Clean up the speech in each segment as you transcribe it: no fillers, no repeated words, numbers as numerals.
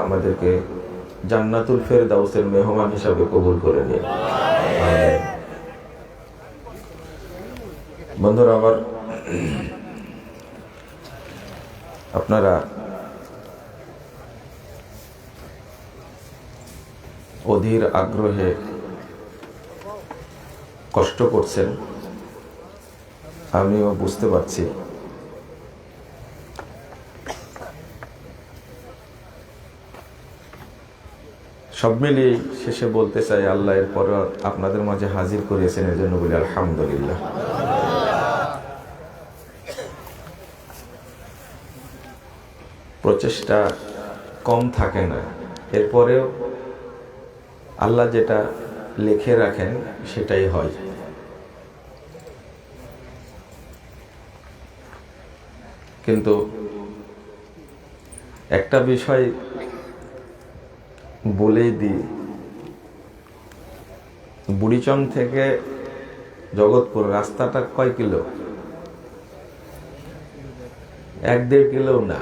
আমাদেরকে জান্নাতুল ফেরদাউসের মেহমান হিসাবে কবুল করে নিন। আমিন। বন্ধুরা, আবার আপনারা অধীর আগ্রহে কষ্ট করছেন, আমিও বুঝতে পারছি। সব মিলিয়ে শেষে বলতে চাই, আল্লাহ এরপর আপনাদের মাঝে হাজির করিয়েছেন, এর জন্য বলি আলহামদুলিল্লাহ। প্রচেষ্টা কম থাকে না, এরপরেও আল্লাহ যেটা লিখে রাখেন সেটাই হয়। কিন্তু একটা বিষয় বলেই দিই, বুড়িচং থেকে জগৎপুর রাস্তাটা কয় কিলো? 1-1.5 কিলো না।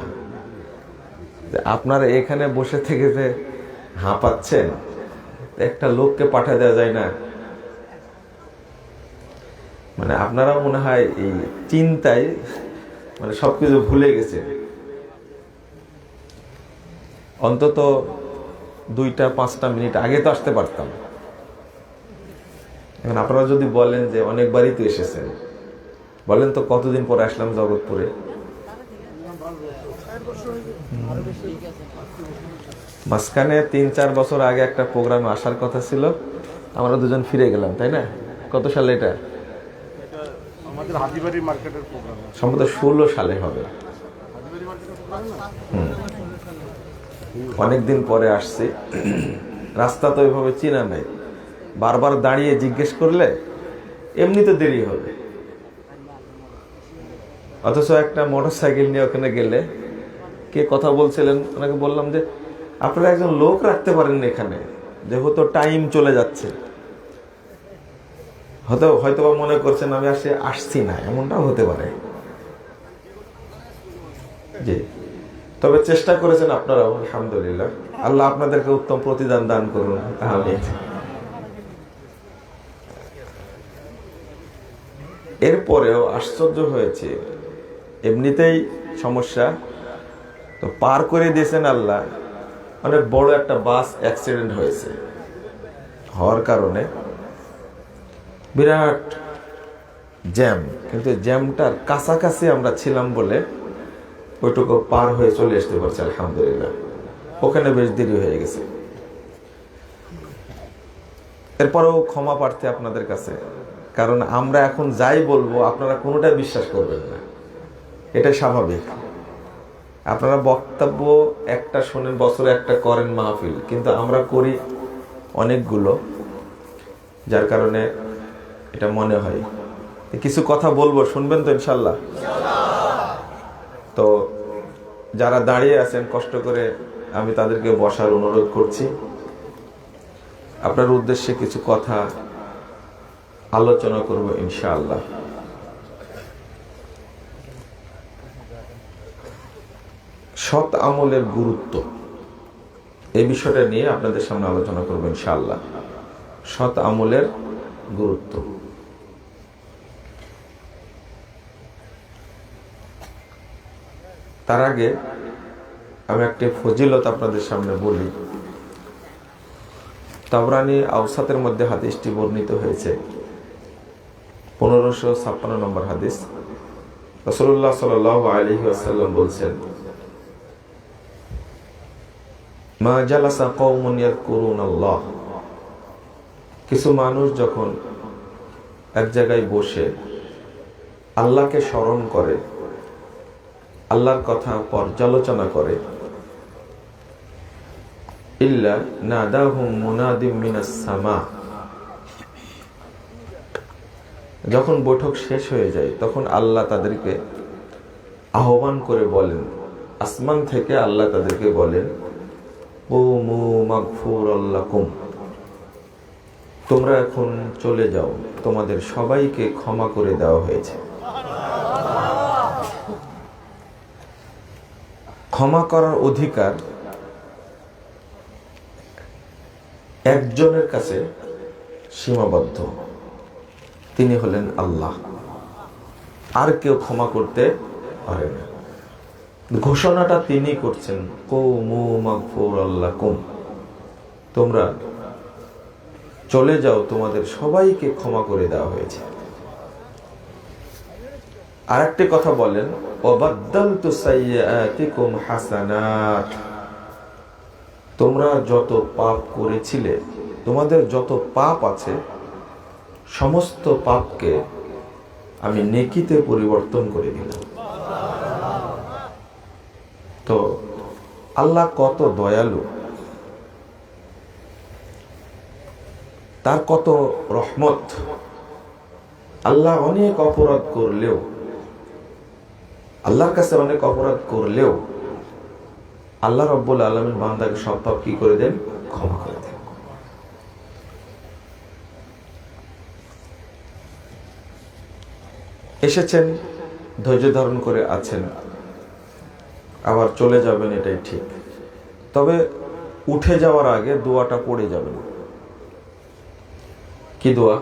আপনারা এখানে বসে থেকে যে হাঁপাচ্ছেন, একটা লোককে পাঠিয়ে দেওয়া যায় না? মানে আপনারা মনে হয় এই চিন্তায় মানে সবকিছু ভুলে গেছে। অন্তত 2-5 মিনিট আগে তো আসতে পারতাম। এখন আপনারা যদি বলেন যে অনেকবারই তো এসেছেন, বলেন তো কতদিন পরে আসলাম জগৎপুরে? মাঝখানে 3-4 বছর আগে একটা প্রোগ্রামে আসার কথা ছিল, আমরা দুজন ফিরে গেলাম, তাই না? কত সালে এটা? সম্ভবত 16 সালে হবে। অনেকদিন পরে আসছি। রাস্তা তো ওইভাবে চিনা নাই, বারবার দাঁড়িয়ে জিজ্ঞেস করলে এমনি তো দেরি হবে। অথচ একটা মোটরসাইকেল নিয়ে ওখানে গেলে কে কথা বলছিলেন, ওনাকে বললাম যে আপনারা একজন লোক রাখতে পারেন এখানে, যেহেতু টাইম চলে যাচ্ছে। হয়তো মনে করছেন আমি আসছি না, এমনটাও হতে পারে। জি, তবে চেষ্টা করেছেন আপনারাও, আলহামদুলিল্লাহ। আল্লাহ আপনাদেরকে উত্তম প্রতিদান দান করুন। আমিন। এরপরেও আশ্চর্য হয়েছে, এমনিতেই সমস্যা তো পার করে দিয়েছেন আল্লাহ। অনেক বড় একটা বাস অ্যাক্সিডেন্ট হয়েছে, হওয়ার কারণে বিরাট জ্যাম। কিন্তু জ্যামটার কাছাকাছি আমরা ছিলাম বলে ওইটুকু পার হয়ে চলে আসতে পারছি, আলহামদুলিল্লাহ। ওখানে বেশ দেরি হয়ে গেছে। এরপরেও ক্ষমা প্রার্থী আপনাদের কাছে, কারণ আমরা এখন যাই বলবো আপনারা কোনোটাই বিশ্বাস করবেন না, এটা স্বাভাবিক। আপনারা বক্তব্য একটা শোনেন, বছরে একটা করেন মাহফিল, কিন্তু আমরা করি অনেকগুলো, যার কারণে এটা মনে হয় কিছু কথা বলবো, শুনবেন তো ইনশাল্লাহ? তো যারা দাঁড়িয়ে আছেন কষ্ট করে, আমি তাদেরকে বসার অনুরোধ করছি। আপনার উদ্দেশ্যে কিছু কথা আলোচনা করব ইনশাআল্লাহ। সৎ আমলের গুরুত্ব, এই বিষয়টা নিয়ে আপনাদের সামনে আলোচনা করব ইনশাআল্লাহ। সৎ আমলের গুরুত্ব। তার আগে আমি একটি ফজিলত আপনাদের সামনে বলি। তাবরানী আওসাতের মধ্যে হাদিসটি বর্ণিত হয়েছে, 1556 নম্বর হাদিস। রাসূলুল্লাহ সাল্লাল্লাহু আলাইহি ওয়াসাল্লাম বলছেন, মা জালাসা কওমুন ইয়াযকুরুনাল্লাহ, কিছু মানুষ যখন এক জায়গায় বসে আল্লাহকে স্মরণ করে, আল্লাহর কথা পর্যালোচনা করে, ইল্লা নাদাহুম মুনাদিম মিনাস সামা, যখন বৈঠক শেষ হয়ে যায় তখন আল্লাহ তাদেরকে আহ্বান করে বলেন, আসমান থেকে আল্লাহ তাদেরকে বলেন, কুমু মাগফুরাল লাকুম, তোমরা এখন চলে যাও, তোমাদের সবাইকে ক্ষমা করে দেওয়া হয়েছে। ক্ষমা করার অধিকার একজনের কাছে সীমাবদ্ধ, তিনি হলেন আল্লাহ। আর কেউ ক্ষমা করতে পারে না। ঘোষণাটা তিনি করছেন, কুমু মাগফুরাল্লাকুম, তোমরা চলে যাও, তোমাদের সবাইকে ক্ষমা করে দেওয়া হয়েছে। আরেকটি কথা বলেন, ওয়াবাদদালতু সাইয়্যাতিকুম হাসানাত, তোমরা যত পাপ করেছিলে, তোমাদের যত পাপ আছে, সমস্ত পাপকে আমি নেকিতে পরিবর্তন করে দিলাম। তো আল্লাহ কত দয়ালু, তার কত রহমত। আল্লাহ অনেক অপরাধ করলেও, আল্লাহর কাছে অনেক অপরাধ করলেও আল্লাহ রাব্বুল আলামিন বান্দাকে সব পাপ কি করে দেন? ক্ষমা করে দেন। এসেছেন, ধৈর্য ধারণ করে আছেন, আবার চলে যাবেন, এটাই ঠিক। তবে উঠে যাওয়ার আগে দোয়াটা পড়ে যাবেন। কি দোয়া?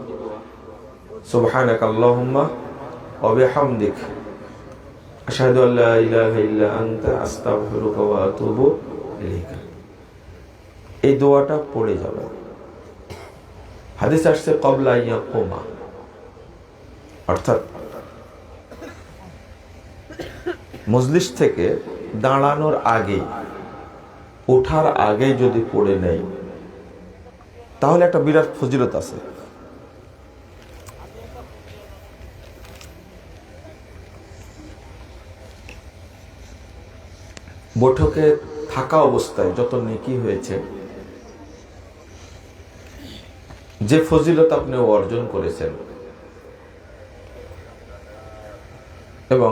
সুবহানাকা আল্লাহুম্মা ওয়া বিহামদিক আশহাদু আল্লা ইলাহা ইল্লা আনতা আস্তাগফিরুকা ওয়া আতুবু ইলাইকা। এই দোয়াটা পড়ে যাবেন। হাদিস আসছে ক্বাবলা ইয়াকুমা, অর্থাৎ মজলিস থেকে দাঁড়ানোর আগে, ওঠার আগে যদি পড়ে নেই, তাহলে একটা বিরাট ফজিলত আছে। বৈঠকে থাকা অবস্থায় যত নেকি হয়েছে, যে ফজিলত আপনি অর্জন করেছেন, এবং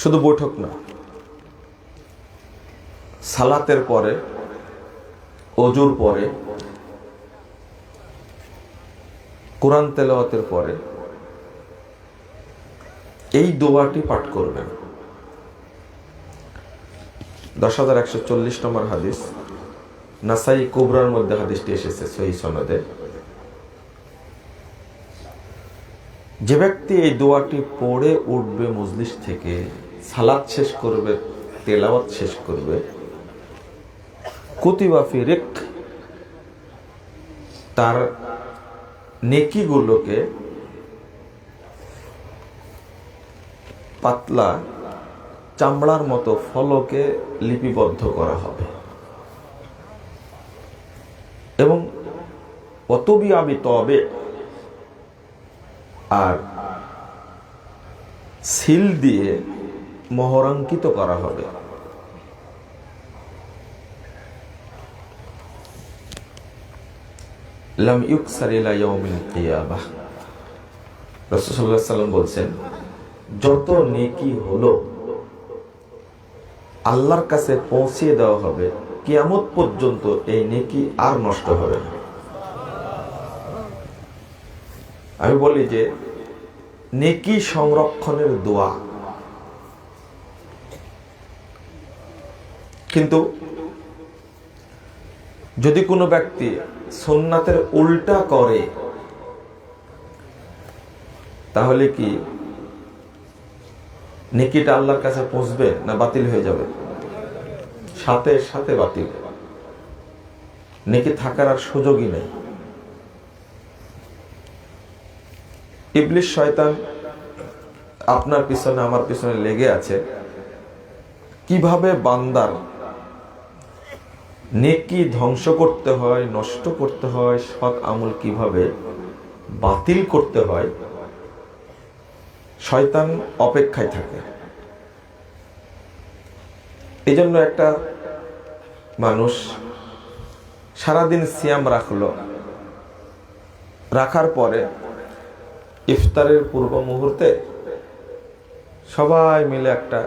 শুধু বৈঠক না, সালাতের পরে, ওযুর পরে, কোরআন তেলাওয়াতের পরে এই দোয়াটি পাঠ করবেন। 10,140 নম্বর হাদিস, নাসাই কুবরার মধ্যে হাদিসটি এসেছে সহিহ সনদে। যে ব্যক্তি এই দোয়াটি পড়ে উঠবে মজলিস থেকে, সালাত শেষ করবে, তেলাওয়াত শেষ করবে, কুতিবা ফি রিক, তার নেকিগুলোকে পাতলা চামড়ার মতো ফলকে লিপিবদ্ধ করা হবে, এবং অতবি আবি তবে, আর সিল দিয়ে মোহরাঙ্কিত করা হবে। লাম ইউকসার ইলা ইয়াউমিল কিয়ামাহ, রাসূল সাল্লাল্লাহু আলাইহি ওয়াসাল্লাম বলছেন, যত নেকি হলো আল্লাহর কাছে পৌঁছিয়ে দেওয়া হবে, কিয়ামত পর্যন্ত এই নেকি আর নষ্ট হবে না। আমি বলি যে নেকি সংরক্ষণের দোয়া, কিন্তু যদি কোনো ব্যক্তি সুন্নাতের উল্টা করে, তাহলে কি নেকিটা আল্লাহর কাছে পৌঁছবে না বাতিল হয়ে যাবে? সাথে সাথে বাতিল, নেকি থাকার আর সুযোগই নেই। ইবলিস শয়তান আপনার পিছনে আমার পিছনে লেগে আছে, কিভাবে বান্দার নেকি ধ্বংস করতে হয়, নষ্ট করতে হয়, সৎ আমল কিভাবে বাতিল করতে হয়, শয়তান অপেক্ষায় থাকে। এই জন্য একটা মানুষ সারাদিন সিয়াম রাখলো, রাখার পরে ইফতারের পূর্ব মুহূর্তে সবাই মিলে একটা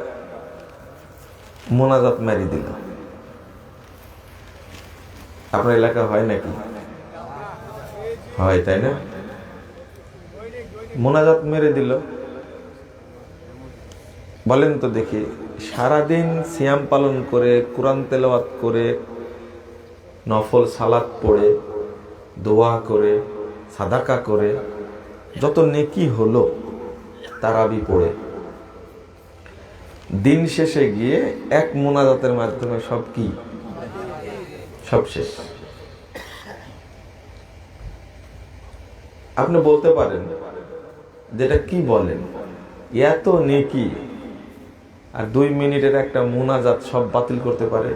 মোনাজাত মেরে দিল। আপনার এলাকা হয় নাকি? হয়, তাই না? মোনাজাত মেরে দিল, বলেন তো দেখি, সারাদিন সিয়াম পালন করে, কোরআন তেলাওয়াত করে, নফল সালাত পড়ে, দোয়া করে, সাদাকা করে যত নেকি হলো তারাবি পড়ে, দিন শেষে গিয়ে এক মোনাজাতের মাধ্যমে সব কি, সব শেষ। আপনি বলতে পারেন যেটা কি বলেন, এত নেকি আর 2 মিনিটের একটা মোনাজাত সব বাতিল করতে পারে?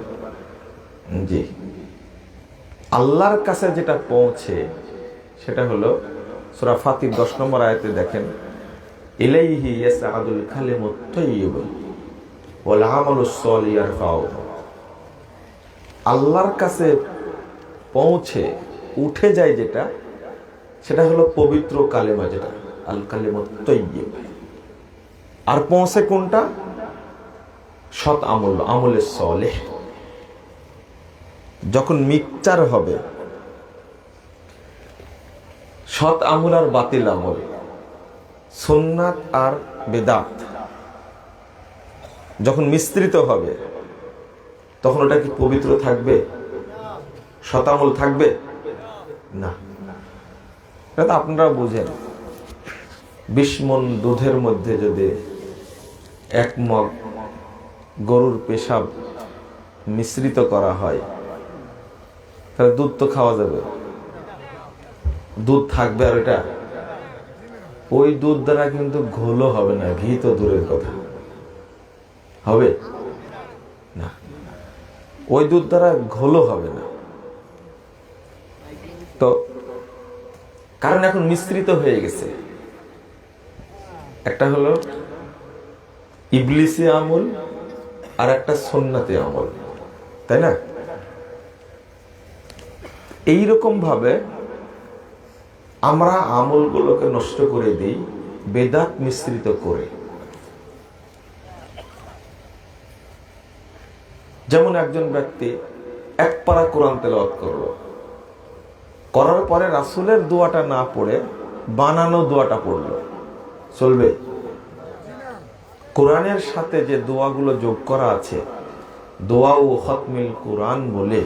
জি। আল্লাহর কাছে যেটা পৌঁছে সেটা হলো সূরা ফাতির 10 নম্বর আয়াতে দেখেন, ইলাইহি ইয়াসআদুল কালিমুত তাইয়্যিব ওয়াল আমালুস সালিহ ইয়ারফাউ। আল্লাহর কাছে পৌঁছে উঠে যায় যেটা, সেটা হলো পবিত্র কালেমা, যেটা আল কালিমুত তাইয়্যিব। আর পৌঁছে কোনটা? সৎ আমল, আমলে সালেহ। যখন মিক্সচার হবে সৎ আমল আর বাতিল আমল, সুন্নাত আর বেদাত, যখন মিশ্রিত হবে তখন ওটা কি পবিত্র থাকবে? সৎ আমল থাকবে না। এটা তো আপনারা বুঝেন, 20 মণ দুধের মধ্যে যদি 1 মগ গরুর পেশাব মিশ্রিত করা হয় তাহলে দুধ তো খাওয়া যাবে, দুধ থাকবে। আর এটা ওই দুধ দ্বারা কিন্তু ঘোলও হবে না, ঘি তো দূরের কথা, হবে না। ওই দুধ দ্বারা ঘোলও হবে না। তো কারণ এখন মিশ্রিত হয়ে গেছে, একটা হলো ইবলিসি আমল আর একটা সুন্নতি আমল, তাই না? এইরকম ভাবে আমরা আমলগুলোকে নষ্ট করে দিই বেদাত মিশ্রিত করে। যেমন একজন ব্যক্তি 1 পারা কোরআন তেলাওয়াত করলো, করার পরে রাসূলের দোয়াটা না পড়ে বানানো দোয়াটা পড়লো, চলবে? কোরআনের সাথে যে দোয়াগুলো যোগ করা আছে, দোয়া ও খতমিল কোরআন বলে,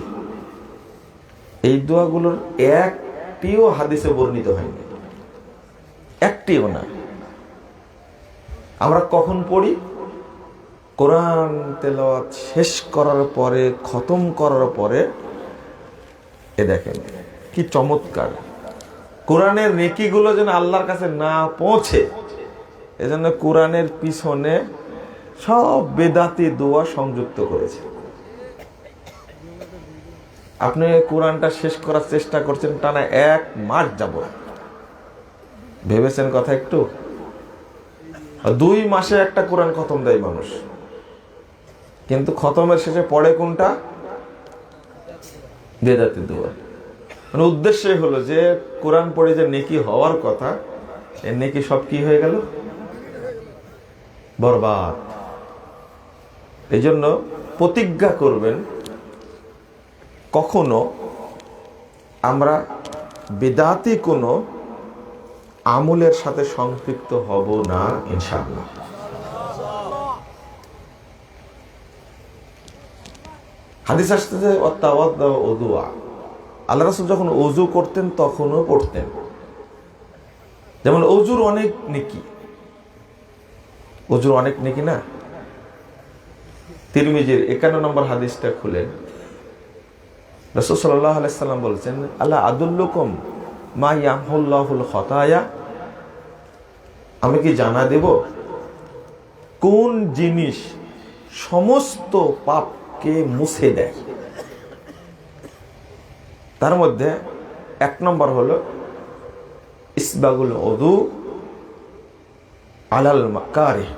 এই দোয়াগুলোর একটিও হাদিসে বর্ণিত হয়নি, একটিও না। আমরা কখন পড়ি? কোরআন তেলাওয়াত শেষ করার পরে, খতম করার পরে। এ দেখেন কি চমৎকার! কোরআনের নেকিগুলো যেন আল্লাহর কাছে না পৌঁছে, এজন্য কোরআনের পিছনে সব বেদাতি দোয়া সংযুক্ত করেছে। আপনি কোরআনটা শেষ করার চেষ্টা করছেন টানা 1 মাস যাব, ভেবেছেন কথা একটু? 2 মাসে একটা কোরআন খতম দেয় মানুষ, কিন্তু খতমের শেষে পড়ে কোনটা? বেদাতি দোয়া। মানে উদ্দেশ্য হলো যে কোরআন পড়ে যে নেকি হওয়ার কথা, এই নেকি সব কি হয়ে গেল? বরবাদ। এই জন্য প্রতিজ্ঞা করবেন কখনো আমরা বেদাতি কোনো আমলের সাথে সম্পৃক্ত হব না, ইনশাআল্লাহ। হাদিস আসতেছে ওয়াতাওয়াদ্দা ওযুআ, আল্লাহ রাসূল যখন ওযু করতেন তখনও পড়তেন। যেমন ওযুর অনেক নেকি, ওযুর অনেক নেকি না? তিরমিজির 51 নম্বর হাদিসটা খুলেন, রাসূল সাল্লাল্লাহু আলাইহি সাল্লাম বলেছেন, আল্লাহ আদুল্লুকুম মা ইয়ামহুল্লাহুল খতায়া, আমি কি জানা দেব কোন জিনিস সমস্ত পাপকে মুছে দেয়? তার মধ্যে 1 নম্বর হলো ইসবাগুল ওযু আলাল মাকারিহ,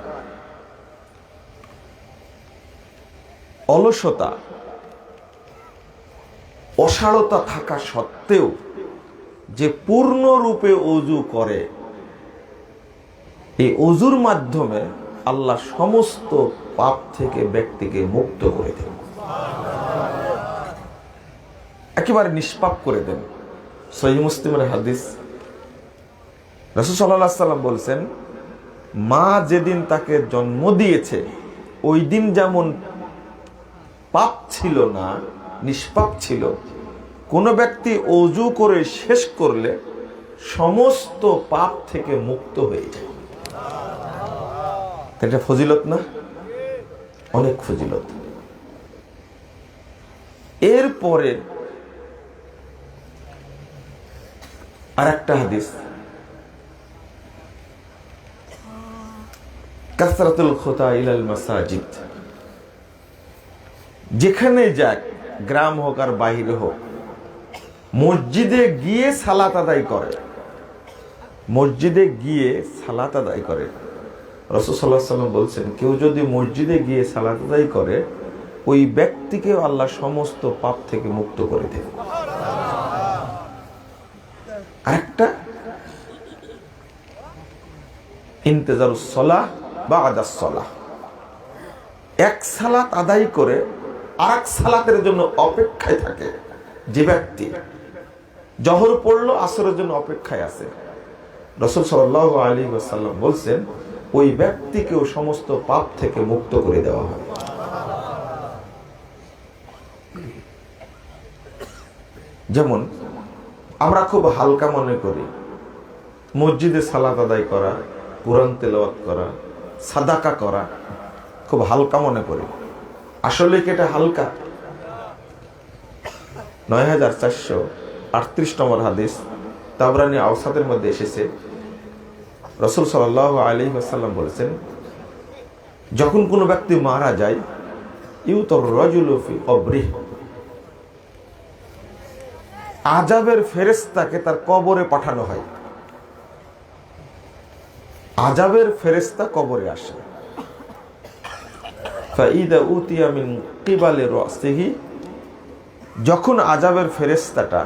অলসতা অসারতা থাকা সত্ত্বেও যে পূর্ণরূপে ওযু করে, এই ওযুর মাধ্যমে আল্লাহ সমস্ত পাপ থেকে ব্যক্তিকে মুক্ত করে দেন, একেবারে নিষ্পাপ করে দেন। সহিহ মুসলিমের হাদিস, রাসূল সাল্লাল্লাহু আলাইহি সাল্লাম বলছেন, মা যেদিন তাকে জন্ম দিয়েছে ওই দিন যেমন পাপ ছিল না, নিষ্পাপ ছিল, কোনো ব্যক্তি অজু করে শেষ করলে সমস্ত পাপ থেকে মুক্ত হয়ে যায়। এটা ফজিলত না? অনেক ফজিলত। এরপরে আর একটা হাদিস, কাসরাতুল খুতা ইলাল মাসাজিদ, যেখানে যাক, গ্রাম হোক আর বাইরে হোক, মসজিদে গিয়ে সালাত আদায় করে, মসজিদে গিয়ে সালাত আদায় করে। রাসূল সাল্লাল্লাহু আলাইহি ওয়াসাল্লাম বলছেন, কেউ যদি মসজিদে গিয়ে সালাত আদায় করে ওই ব্যক্তিকে আল্লাহ সমস্ত পাপ থেকে মুক্ত করে দেবে। আরেকটা, ইন্তেজারুস সালাহ বা'দাস সালাহ, এক সালাত আদায় করে আরেক সালাতের জন্য অপেক্ষায় থাকে। যে ব্যক্তি জোহর পড়লো, আসরের জন্য অপেক্ষায় আছে, রাসূল সাল্লাল্লাহু আলাইহি ওয়াসাল্লাম বলছেন ওই ব্যক্তিকেও সমস্ত পাপ থেকে মুক্ত করে দেওয়া হয়। যেমন আমরা খুব হালকা মনে করি মসজিদে সালাত আদায় করা, কোরআন তেলাওয়াত করা, সাদাকা করা খুব হালকা মনে করি। আসলে কি এটা হালকা? ৯৪৩৮ নম্বর হাদিস তাবরানী আওসাতের মধ্যে এসেছে, রাসূল সাল্লাল্লাহু আলাইহি ওয়াসাল্লাম বলেছেন, যখন কোনো ব্যক্তি মারা যায়, ইউতর রাজুলু ফি কবরিহি, আযাবের ফেরেশতাকে তার কবরে পাঠানো হয়। আযাবের ফেরেশতা কবরে আসে। ফাইদা উতিয়া মিন কিবালি রাসিহি, যখন আযাবের ফেরেশতাটা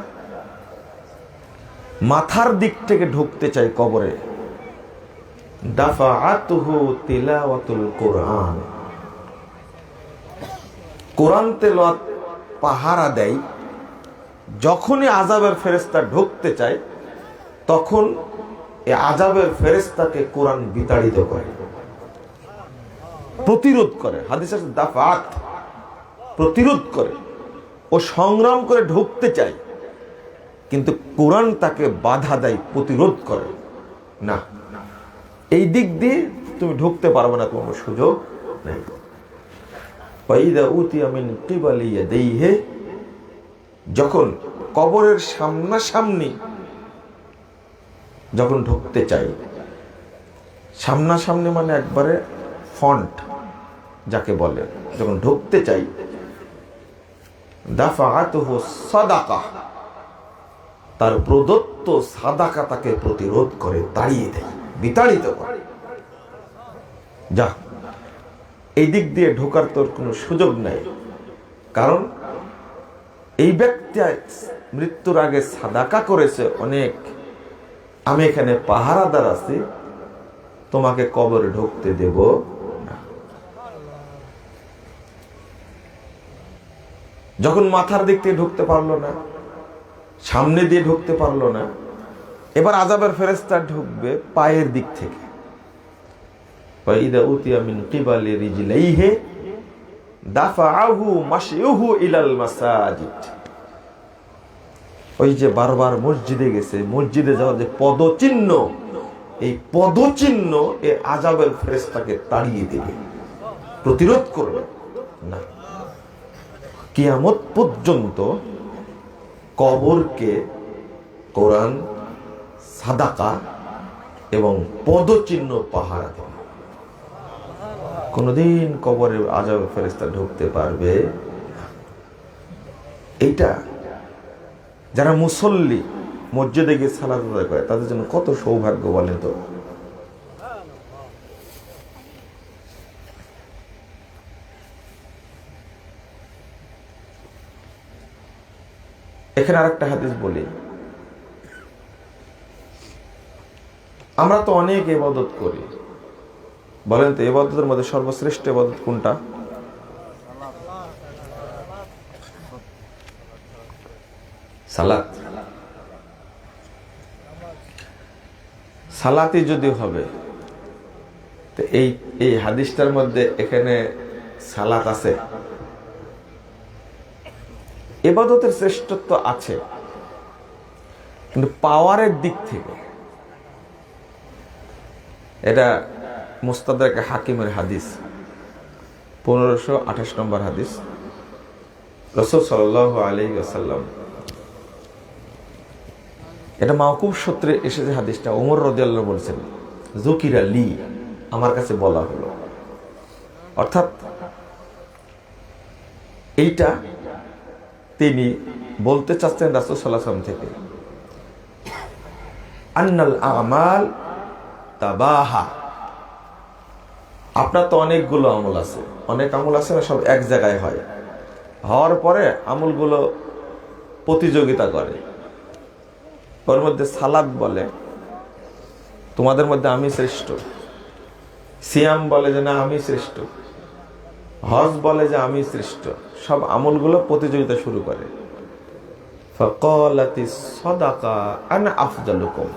মাথার দিক থেকে ঢুকতে চায় কবরে, দাফাআতুহু তিলাওয়াতুল কোরআন, কোরআন তেলাওয়াত পাহারা দেয়। যখনই আযাবের ফেরেশতা ঢুকতে চায় তখন এই আযাবের ফেরেশতাকে কোরআন বিতাড়িত করে, প্রতিরোধ করে। হাদিসে আছে দাফাত, প্রতিরোধ করে। ও সংগ্রাম করে ঢুকতে চায় কিন্তু কোরআন তাকে বাধা দেয়, প্রতিরোধ করে, না এই দিক দিয়ে তুমি ঢুকতে পারবে না, কোনো সুযোগ নেই। ফাইদা উতিয়া মিন কিবালি ইয়াদাইহি, যখন কবরের সামনাসামনি যখন ঢুকতে চাই, সামনাসামনি মানে একবারে ফন্ট যাকে বলে, যখন ঢুকতে চাই, দাফাআতুহু সাদাকা, তার প্রদত্ত সাদাকা তাকে প্রতিরোধ করে, তাড়িয়ে দেয়, বিতাড়িত করে। যা, এই দিক দিয়ে ঢোকার তোর কোনো সুযোগ নেই, কারণ এই ব্যক্তি মৃত্যুর আগে সাদাকা করেছে অনেক, আমি এখানে পাহারাদার আছি, তোমাকে কবরে ঢুকতে দেব না। যখন মাথার দিক থেকে ঢুকতে পারলো না, সামনে দিয়ে ঢুকতে পারলো না, এবার আযাবের ফেরেশতা ঢুকবে পায়ের দিক থেকে। ফাইদা উতিয়া মিন কিবালি রিজলাইহি দাফাআহু মাশইউহু ইলাল মাসাজিদ, ওই যে বারবার মসজিদে গেছে, মসজিদে যাওয়ার যে পদচিহ্ন, এই পদচিহ্ন এ আযাবের ফেরেশতাকে তাড়িয়ে দেবে, প্রতিরোধ করবে না। কিয়ামত পর্যন্ত কবরকে কোরআন, সাদাকা এবং পদচিহ্ন পাহারা দেবে। কোনদিন কবরে আযাবের ফেরেশতা ঢুকতে পারবে? এইটা যারা মুসল্লি মসজিদে গিয়ে সালাত আদায় করে তাদের জন্য কত সৌভাগ্য বলেন তো। এখানে আরেকটা হাদিস বলি, আমরা তো অনেক ইবাদত করি, বলেন তো ইবাদতের মধ্যে সর্বশ্রেষ্ঠ ইবাদত কোনটা? সালাত। সালাতই যদি হবে তো এই হাদিসটার মধ্যে এখানে সালাত আছে, ইবাদতের শ্রেষ্ঠত্ব আছে, কিন্তু পাওয়ারের দিক থেকে এটা মুস্তাদরাক হাকিমের হাদিস 1528 নম্বর হাদিস। রাসূল সাল্লাল্লাহু আলাইহি ওয়াসাল্লাম, এটা মাওকুফ সূত্রে এসেছে হাদিসটা, ওমর রাদিয়াল্লাহু বলছেন, যুকিরা লি, আমার কাছে বলা হলো। অর্থাৎ এইটা তিনি বলতে চাচ্ছেন রাসূল সাল্লাল্লাহু আলাইহি ওয়াসাল্লাম থেকে, আন্নাল আমাল তাবাহা, আপনার তো অনেকগুলো আমল আছে, অনেক আমল আছে না, সব এক জায়গায় হয়, হওয়ার পরে আমলগুলো প্রতিযোগিতা করে। ওর মধ্যে সালাত বলে তোমাদের মধ্যে আমি শ্রেষ্ঠ, সিয়াম বলে যে না আমি শ্রেষ্ঠ, হজ বলে যে আমি শ্রেষ্ঠ, সব আমলগুলো প্রতিযোগিতা শুরু করে। ফাকালাতিস সাদাকা আনা আফদালুকুম,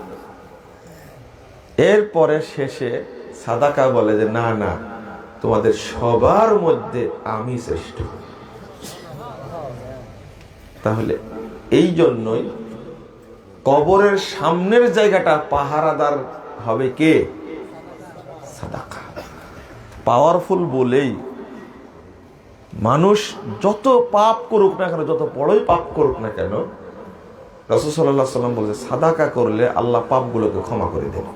এরপরে শেষে সাদাকা বলে যে না না তোমাদের সবার মধ্যে আমি শ্রেষ্ঠ। তাহলে এই জন্যই কবরের সামনের জায়গাটা পাহারাদার হবে কে? সাদাকা। পাওয়ারফুল বলেই মানুষ যত পাপ করুক না কেন, যত বড়ই পাপ করুক না কেন, রাসূল সাল্লাল্লাহু আলাইহি ওয়াসাল্লাম বলেছে সাদাকা করলে আল্লাহ পাপগুলোকে ক্ষমা করে দেন।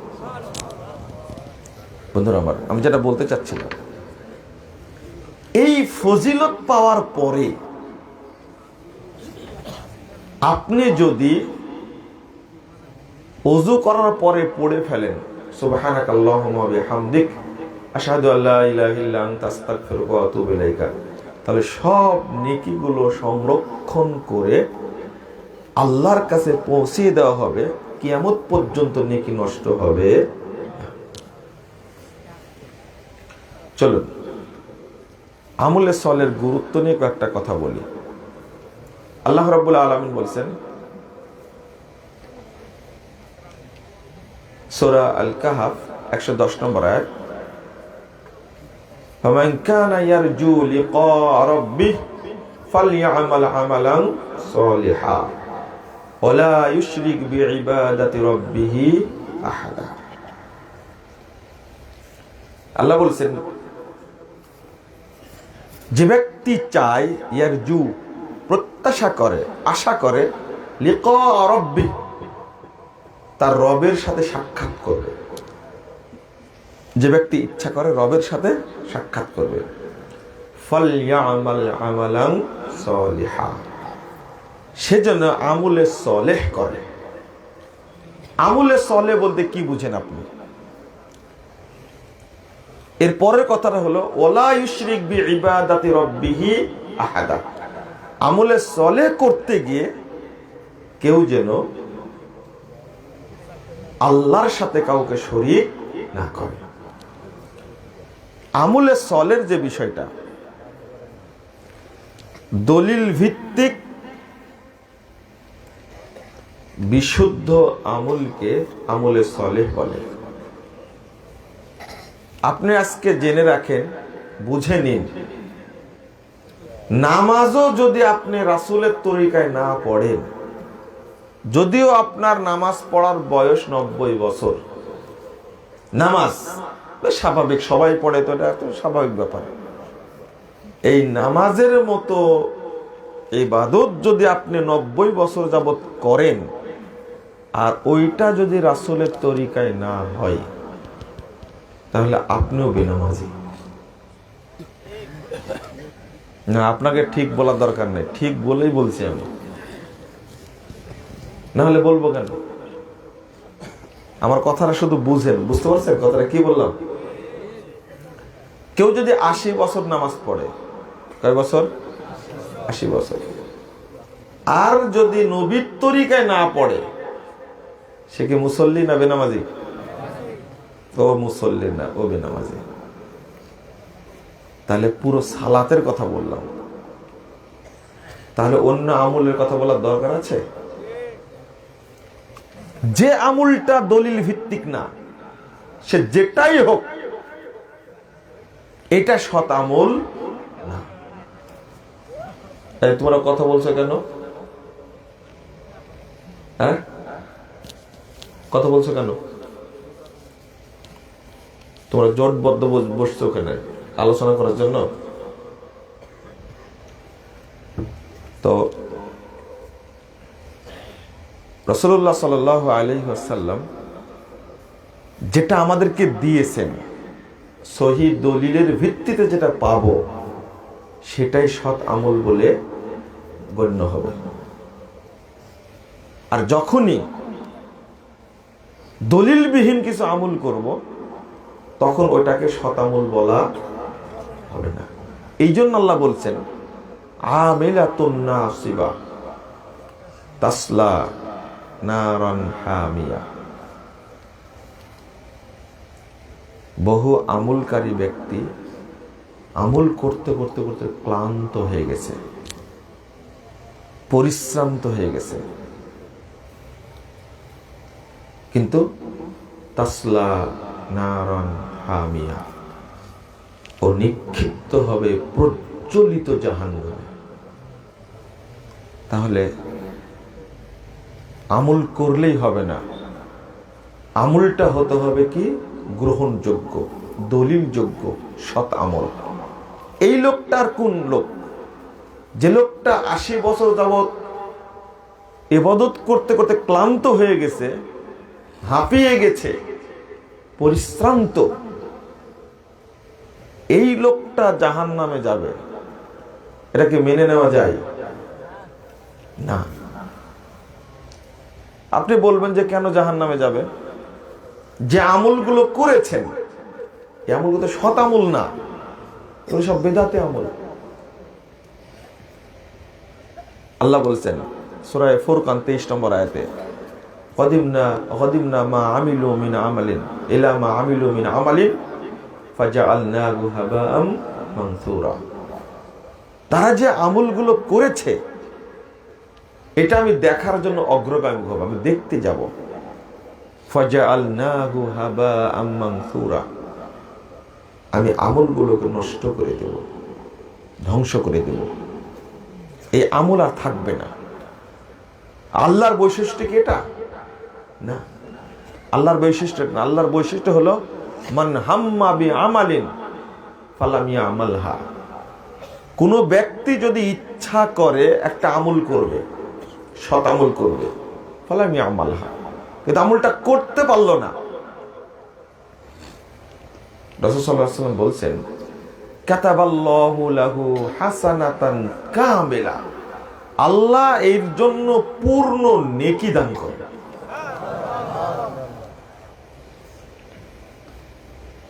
বন্ধুরা আমার, আমি যেটা বলতে চাচ্ছিলাম, এই ফজিলত পাওয়ার পরে আপনি যদি ওযু করার পরে পড়ে ফেলেন সুবহানাকাল্লাহুম্মা ওয়া বিহামদিক আশহাদু আল্লা ইলাহা ইল্লা আনতা আস্তাগফিরুকা ওয়া আতুবু ইলাইকা, তাহলে সব নেকিগুলো সংরক্ষণ করে আল্লাহর কাছে পৌঁছে দেওয়া হবে, কিয়ামত পর্যন্ত নেকি নষ্ট হবে। চলুন আমলে সলের গুরুত্ব নিয়ে একটা কথা বলি। আল্লাহ রাব্বুল আলামিন বলছেন সূরা আল কাহফ 110 নম্বর আয়াত, ফামান কানা ইয়ারজু লিকা রাব্বিহ ফালইআমাল আমালান সলিহা ওয়া লা ইউশরিক বিইবাদাতি রাব্বিহ আহাদা। আল্লাহ বলছেন যে ব্যক্তি চায়, ইয়ারজু প্রত্যাশা করে, আশা করে, লিকা রাব্বিহ তার রবের সাথে সাক্ষাৎ করবে, যে ব্যক্তি ইচ্ছা করে রবের সাথে সাক্ষাৎ করবে, ফালইআমাল আমালান সলিহা, সেজন্য আমলে সলেহ করে। আমলে সলেহ বলতে কি বুঝেন আপনি? এর পরের কথাটা হলো ওয়ালা ইউশরিক বিইবাদাতি রাব্বিহি আহাদা, আমলে সলেহ করতে গিয়ে কেউ যেন আল্লাহর সাথে কাউকে শরীক না করে। আমলে সলের যে বিষয়টা, দলিল ভিত্তিক বিশুদ্ধ আমলকে আমলে সলেহ বলে। আপনি আজকে জেনে রাখেন, বুঝে নিন, নামাজও যদি আপনি রাসূলের তরিকায় না পড়েন, যদিও আপনার নামাজ পড়ার বয়স 90 বছর, নামাজ স্বাভাবিক, সবাই পড়ে, তো এটা স্বাভাবিক ব্যাপার। এই নামাজের মতো ইবাদত যদি আপনি 90 বছর যাবত করেন, আর ওইটা যদি রাসূলের তরিকায় না হয়, তাহলে আপনিও বেনামাজি। না, আপনাকে ঠিক বলার দরকার নেই, ঠিক বলেই বলছি আমি, না হলে বলবো কেন? আমার কথাটা শুধু বুঝেন, বুঝতে পারছেন কথাটা কি বললাম? কেউ যদি 80 বছর নামাজ পড়ে, কয় বছর? 80 বছর, আর যদি নবীর তরিকায় না পড়ে, সে কি মুসল্লি না বেনামাজি? ও মুসল্লি না, ও বেনামাজি। তাহলে পুরো সালাতের কথা বললাম, তাহলে অন্য আমলের কথা বলার দরকার আছে? যে আমলটা দলিল ভিত্তিক না, সে যেটাই হোক, এটা সৎ আমল না। তোমরা কথা বলছো কেন? হ্যাঁ, কথা বলছো কেন? তোমরা জোটবদ্ধ বসছো ওখানে আলোচনা করার জন্য। তো রাসূলুল্লাহ সাল্লাল্লাহু আলাইহি ওয়াসাল্লাম যেটা আমাদেরকে দিয়েছেন, সহিহ দলিলের ভিত্তিতে যেটা পাবো, সেটাই সৎ আমল বলে গণ্য হবে। আর যখনই দলিলবিহীন কিছু আমল করব, তখন ওটাকে সৎ আমল বলা হবে না। এই জন্য আল্লাহ বলছেন, আমিলাতুন নাসিবা তাসলা নারান হামিয়া। বহু আমলকারী ব্যক্তি আমল করতে করতে করতে ক্লান্ত হয়ে গেছে, পরিশ্রান্ত হয়ে গেছে, কিন্তু তাসলা নারান হামিয়া, ও নিক্ষিপ্ত হবে প্রজ্বলিত জাহান্নামে। তাহলে আমল করলেই হবে না, আমলটা হতে হবে কি? গ্রহণযোগ্য, দলিলযোগ্য সৎ আমল। এই লোকটার কোন লোক? যে লোকটা 80 বছর যাবৎ ইবাদত করতে করতে ক্লান্ত হয়ে গেছে, হাঁপিয়ে গেছে, পরিশ্রান্ত, এই লোকটা জাহান্নামে যাবে। এটাকে মেনে নেওয়া যায় না। আপনি বলবেন যে কেন জাহান্নামে যাবে? যে আমলগুলো করেছেন, এই আমলগুলো তো সৎ আমল না, এগুলো সব বেদাতে আমল। আল্লাহ বলছেন সূরা ফুরকান 23 নম্বর আয়াতে, কদিমনা মা আমিলু মিন আমালিন ইলা মা আমিলু মিন আমালিন ফাজআলনাহু হাবাআম মানসুরা। তারা যে আমলগুলো করেছে, এটা আমি দেখার জন্য অগ্রগামী হব, আমি দেখতে যাব। ফাজআলনাহু হাবাআম মানসুরা, আমি আমলগুলোকে নষ্ট করে দেব, ধ্বংস করে দেব। এই আমল আর থাকবে না। আল্লাহর বৈশিষ্ট্য কি এটা? না, আল্লাহর বৈশিষ্ট্য না। আল্লাহর বৈশিষ্ট্য হলো মান হাম্মা বি আমালিন ফালাম ইয়ামালহা। কোন ব্যক্তি যদি ইচ্ছা করে একটা আমল করবে, সৎ আমল করবে, ফালাম ইয়ামালহা, কিন্তু আমলটা করতে পারলো না, রাসূল সাল্লাল্লাহু আলাইহি ওয়াসাল্লাম বলছেন, কাতাবাল্লাহু লাহু হাসানাতান কামিলা, আল্লাহ এর জন্য পূর্ণ নেকি দান করবে।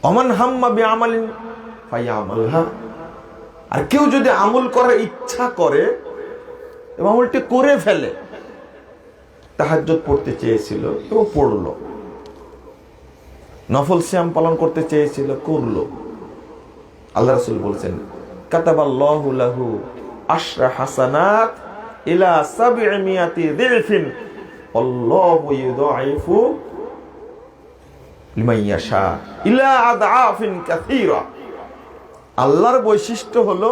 ওমান হাম্মা বিআমালিন ফায়ামালহা, আর কেউ যদি আমল করার ইচ্ছা করে এবং আমলটি করে ফেলে, তাহাজ্জুদ পড়তে চেয়েছিল এবং পড়লো, নফল সিয়াম পালন করতে চেয়েছিল, করলো, আল্লাহ রাসূল বলছেন কাতাবাল্লাহু লাহু আশরা হাসানাত ইলা 700 দিফিন আল্লাহু ইউদাইফু লিমান ইয়াশা ইলা আদআফিন কাসীরা। আল্লাহর বৈশিষ্ট্য হলো,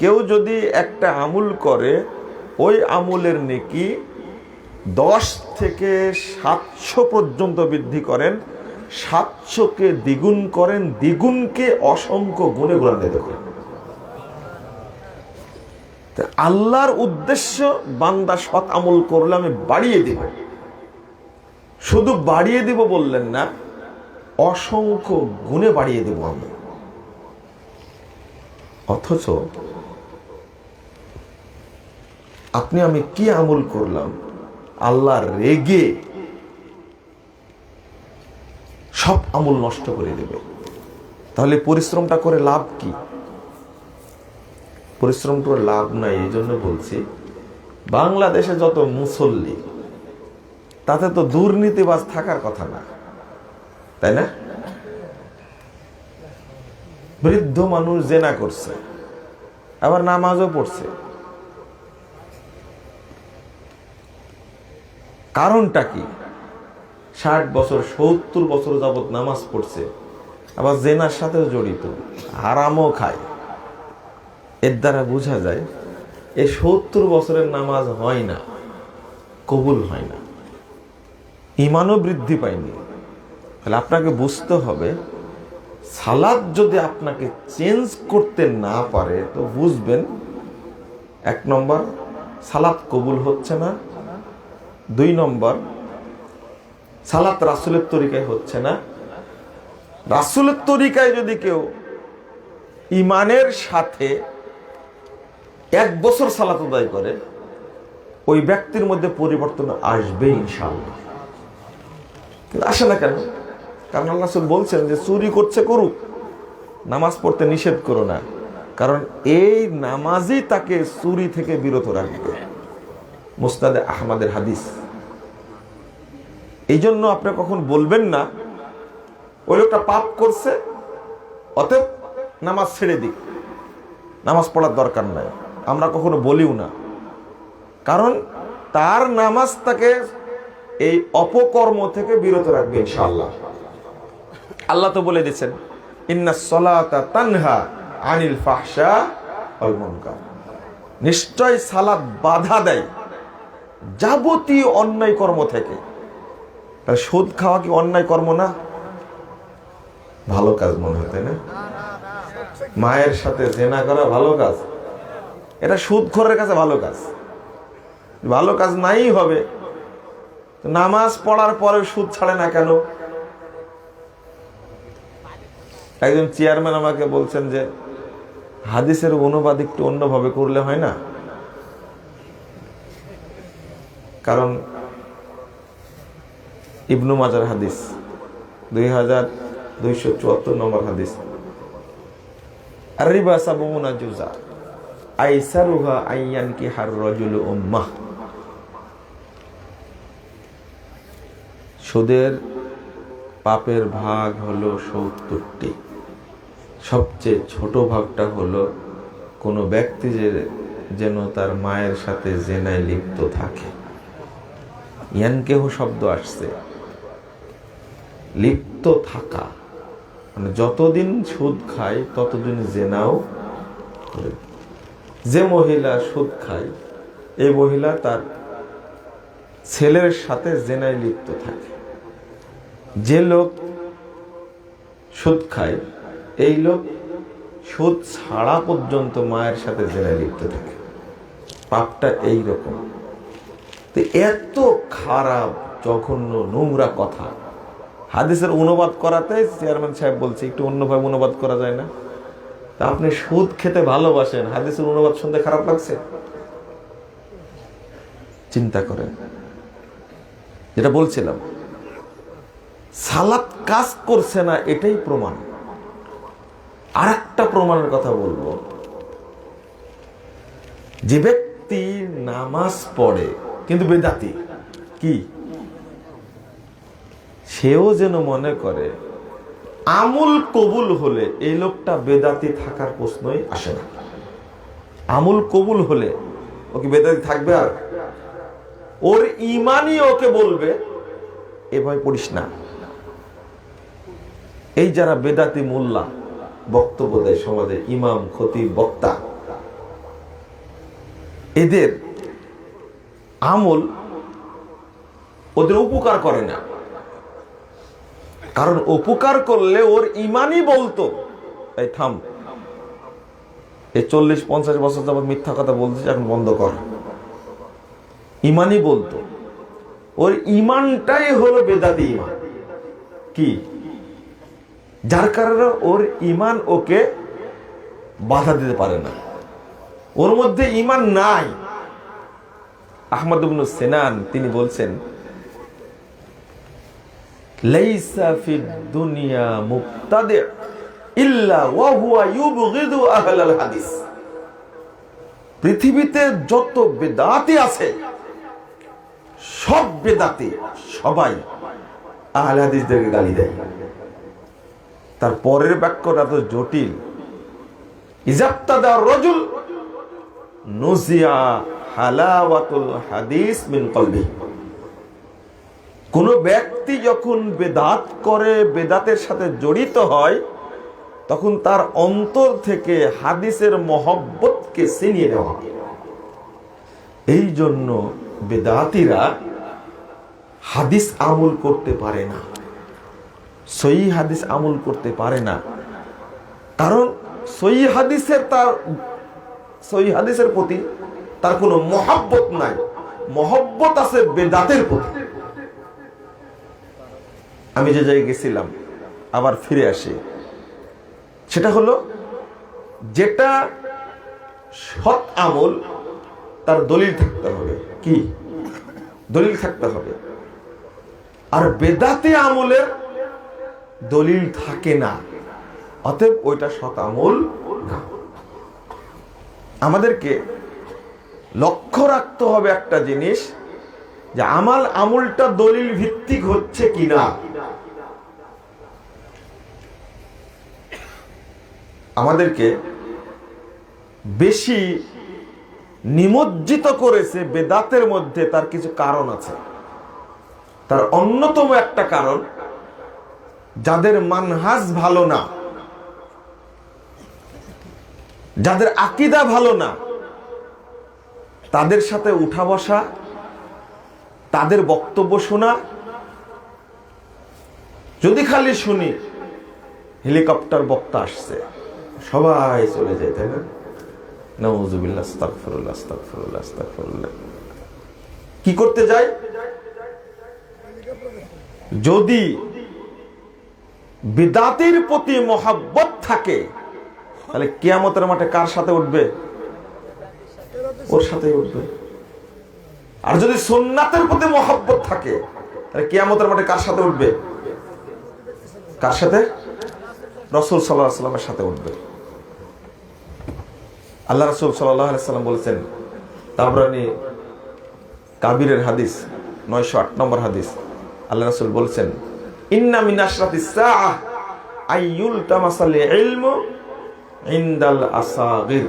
কেউ যদি একটা আমল করে, ওই আমলের নেকি 10 থেকে 700 পর্যন্ত বৃদ্ধি করেন, 700-কে দ্বিগুণ করেন, দ্বিগুণকে অসংখ্য গুণে গুণান্বিত করেন। আল্লাহর উদ্দেশ্য, বান্দা সৎ আমল করলে আমি বাড়িয়ে দিব। শুধু বাড়িয়ে দিব বললেন না, অসংখ্য গুণে বাড়িয়ে দেব আমি। অথচ আপনি আমি কি আমল করলাম, আল্লাহ রেগে সব আমল নষ্ট করে দেবে। তাহলে পরিশ্রমটা করে লাভ কি? পরিশ্রম করে লাভ নাই। এই জন্য বলছি, বাংলাদেশে যত মুসল্লি, তাতে তো দুর্নীতিবাজ থাকার কথা না, তাই না? বৃদ্ধ মানুষ জেনা করছে, আবার নামাজও পড়ছে। কারণটা কি? 60 বছর 70 বছর যাবত নামাজ পড়ছে, আবার জেনার সাথেও জড়িত, হারামও খায়। এর দ্বারা বোঝা যায় এই 70 বছরের নামাজ হয় না, কবুল হয় না, ইমানও বৃদ্ধি পায়নি। তাহলে আপনাকে বুঝতে হবে, সালাত যদি আপনাকে চেঞ্জ করতে না পারে তো বুঝবেন 1 নম্বর সালাত কবুল হচ্ছে না, 2 নম্বর সালাত রাসূলের তরিকায় হচ্ছে না। রাসূলের তরিকায় যদি কেউ ইমানের সাথে 1 বছর সালাত আদায় করে, ওই ব্যক্তির মধ্যে পরিবর্তন আসবে ইনশাআল্লাহ। কিন্তু আসে না কেন? কারণ আল্লাহ রাসূল বলছেন যে চুরি করছে করুক, নামাজ পড়তে নিষেধ করো না, কারণ এই নামাজই তাকে চুরি থেকে বিরত রাখবে। মুসনাদে আহমদের হাদিস। এই জন্য আপনি কখন বলবেন না ওই লোকটা পাপ করছে অতএব নামাজ ছেড়ে দিক, নামাজ পড়ার দরকার নাই, আমরা কখনো বলিও না। কারণ তার নামাজ তাকে এই অপকর্ম থেকে বিরত রাখবে ইনশাআল্লাহ। আল্লাহ তো বলে দিয়েছেন, ইন্নাস সালাতা তানহা আনিল ফাহশা ওয়াল মুনকার। নিশ্চয় সালাত বাধা দেয় যাবতীয় অন্যায় কর্ম থেকে। তাহলে সুদ খাওয়া কি অন্যায় কর্ম না? ভালো কাজ মনে হয়, তাই না? মায়ের সাথে জেনা করা ভালো কাজ, এটা সুদখোরের কাছে ভালো কাজ। ভালো কাজ নাই হবে, নামাজ পড়ার পরে সুদ ছাড়ে না কেন? একজন চেয়ারম্যান আমাকে বলছেন যে হাদিসের অনুবাদ একটু অন্যভাবে করলে হয় না? কারণ ইবনু মাজার হাদিস 2274 নম্বর হাদিস, আর-রিবা সাবউনা জুজা আইসারুহা আইয়ানকিহার রাজুলু উম্মাহ। সুদের পাপের ভাগ হলো 70টি। সবচেয়ে ছোট ভাগটা হলো কোনো ব্যক্তি যেন তার মায়ের সাথে জেনায় লিপ্ত থাকে। ইয়ানকেহ শব্দ আসছে, লিপ্ত থাকা মানে যতদিন সুদ খায় ততদিন জেনাও করে। যে মহিলা সুদ খায় এই মহিলা তার ছেলের সাথে জেনায় লিপ্ত থাকে। যে লোক সুদ খায় এই লোক সুদ ছাড়া পর্যন্ত মায়ের সাথে জেনায় লিপ্ত থাকে। পাপটা এইরকম। তো এত খারাপ জঘন্য নোংরা কথা হাদিসের অনুবাদ করাতে চেয়ারম্যান সাহেব বলছে একটু অন্যভাবে অনুবাদ করা যায় না? তা আপনি সুদ খেতে ভালোবাসেন, হাদিসের অনুবাদ শুনতে খারাপ লাগছে? চিন্তা করেন। যেটা বলছিলাম, সালাত কাজ করছে না এটাই প্রমাণ। আর একটা প্রমাণের কথা বলবো, যে ব্যক্তি নামাজ পড়ে কিন্তু বেদাতি, কি সেও যেন মনে করে আমল কবুল হলে এই লোকটা বেদাতি থাকার প্রশ্নই আসে না। আমল কবুল হলে ও কি বেদাতি থাকবে? আর ওর ইমানই ওকে বলবে এভাবে পড়িস না। এই যারা বেদাতি মোল্লা বক্তব্য দেয় সমাজে, ইমাম খতিব বক্তা, এদের আমল ওদের উপকার করে না। কারণ উপকার করলে ওর ইমানই বলতো এই থাম, এই 40-50 বছর যাবত মিথ্যা কথা বলছিস, এখন বন্ধ কর। ইমানই বলতো। ওর ইমানটাই হলো বেদাতি ইমান। কি? যার কারণে ওর ইমান ওকে বাধা দিতে পারে না, ওর মধ্যে ইমান নাই। আহমদ ইবনে সিনান তিনি বলছেন, লাইসা ফিদ দুনিয়া মুবতাদি ইল্লা ওয়া হুয়া ইউবগিদু আহলাল হাদিস। পৃথিবীতে যত বেদাতি আছে সব বেদাতি সবাই আহলে হাদিসদেরকে গালি দেয়। তার পরের বাক্যটা তো জটিল, ইজাবতাদা রাজুল নুজিয়া হালাওয়াতুল হাদিস মিন কলবি। কোন ব্যক্তি ব্যক্তি যখন বেদাত করে, বেদাতের সাথে জড়িত হয়, তখন তার অন্তর থেকে হাদিসের মহব্বতকে ছিনিয়ে নেওয়া হয়। এই জন্য বেদাতীরা হাদিস আমল করতে পারে না, সহিহ হাদিস আমল করতে পারে না। কারণ সহিহ হাদিসের প্রতি তার কোনো মহব্বত নাই, মহব্বত আছে বেদাতের প্রতি। আমি যে জায়গায় গেছিলাম, আবার ফিরে আসি, সেটা হলো যেটা সৎ আমল তার দলিল থাকতে হবে। কি দলিল থাকতে হবে? আর বেদাতে আমলের দলিল থাকে না, অতএব ওইটা সৎ আমল না। আমাদেরকে লক্ষ্য রাখতে হবে একটা জিনিস, যে আমলটা দলিল ভিত্তিক হচ্ছে কিনা। আমাদেরকে বেশি নিমজ্জিত করেছে বেদাতের মধ্যে, তার কিছু কারণ আছে। তার অন্যতম একটা কারণ, যাদের মানহাজ ভালো না, যাদের আকীদা ভালো না, তাদের সাথে উঠা বসা, তাদের বক্তব্য শোনা। যদি খালি শুনি হেলিকপ্টার বক্তা আসছে, সবাই চলে যায়, তাই না? নাউযুবিল্লাহ, আস্তাগফিরুল্লাহ, আস্তাগফিরুল্লাহ, আস্তাগফিরুল্লাহ। কি করতে যায়? যদি বিদআতের প্রতি মহব্বত থাকে, তাহলে কিয়ামতের মাঠে কার সাথে উঠবে? ওর সাথে উঠবে। আর যদি সুন্নাতের প্রতি মহব্বত থাকে, তাহলে কিয়ামতের মাঠে কার সাথে উঠবে? কার সাথে? রাসূল সাল্লাল্লাহু আলাইহি ওয়াসাল্লামের সাথে উঠবে। আল্লাহ রাসূল সাল্লাল্লাহু আলাইহি ওয়াসাল্লাম বলেছেন, তাবরানী কাবীরের হাদিস 908 নম্বর হাদিস, আল্লাহ রাসূল বলেছেন, ইন্না মিন আশরাতিস সাআহ আইয়ুল তামাসাল ইলমু ইনদাল আসাগির।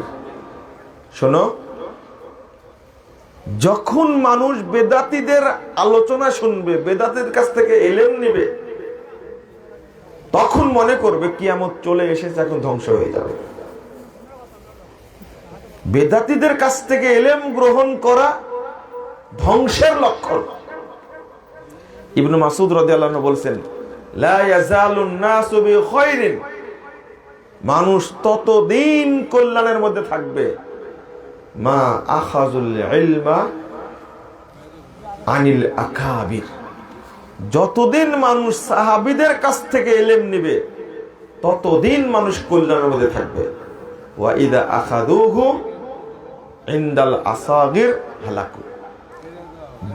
শোনো, যখন মানুষ বেদাতীদের আলোচনা শুনবে, বেদাতীদের কাছ থেকে ইলম নেবে, তখন মনে করবে কিয়ামত চলে এসেছে, এখন ধ্বংস হয়ে যাবে। বেদাতীদের কাছ থেকে ইলম গ্রহণ করা ধ্বংসের লক্ষণ। ইবনে মাসউদ রাদিয়াল্লাহু আনহু বলেছেন, লা ইয়াজালুন নাসু বিখাইরিন, মানুষ ততদিন কল্যাণের মধ্যে থাকবে, মা আখাযুল ইলমা আনিল আকাবির, যতদিন মানুষ সাহাবীদের কাছ থেকে ইলম নেবে, ততদিন মানুষ কল্যাণের মধ্যে থাকবে। ওয়া ইদা আখাযুহু ইনদাল আসাগির হালাকু,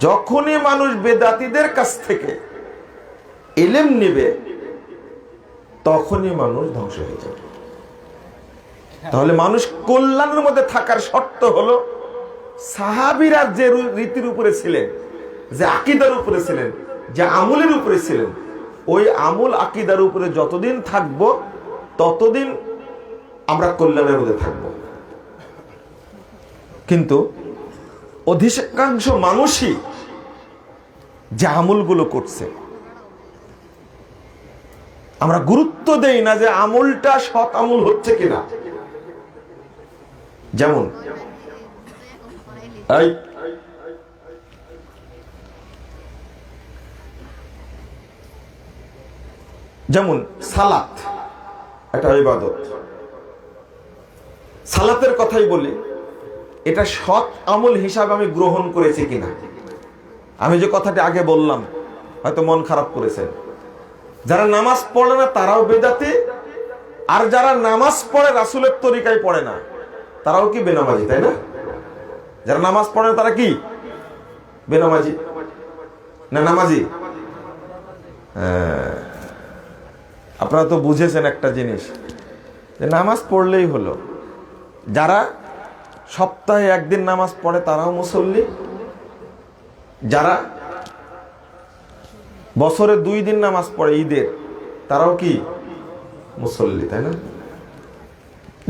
যখনই মানুষ বেদাতীদের কাছ থেকে ইলম নেবে, তখনই মানুষ ধ্বংস হয়ে যাবে। তাহলে মানুষ কল্যাণের মধ্যে থাকার শর্ত হলো, সাহাবীরা যে রীতির উপরে ছিলেন, যে আকীদার উপরে ছিলেন, যে আমলের উপরে ছিলেন, ওই আমল আকীদার উপরে যতদিন থাকব, ততদিন আমরা কল্যাণের মধ্যে থাকব। কিন্তু অধিকাংশ মানুষই যে আমলগুলো করছে, আমরা গুরুত্ব দেই না যে আমলটা সৎ আমল হচ্ছে কিনা। যেমন সালাত একটা ইবাদত। সালাতের কথাই বলি, এটা সৎ আমল হিসাবে আমি গ্রহণ করেছি কিনা। আমি যে কথাটি আগে বললাম, হয়তো মন খারাপ করেছেন, যারা নামাজ পড়ে না তারাও বেদাতি, আর যারা নামাজ পড়ে রাসূলের তরিকায় পড়ে না, তারাও কি বেনামাজি, তাই না? যারা নামাজ পড়ে না তারা কি বেনামাজি না নামাজি? আপনারা তো বুঝেছেন একটা জিনিস, যে নামাজ পড়লেই হলো। যারা সপ্তাহে একদিন নামাজ পড়ে তারাও মুসল্লি, যারা বছরে 2 দিন নামাজ পড়ে ঈদের, তারাও কি মুসল্লি, তাই না?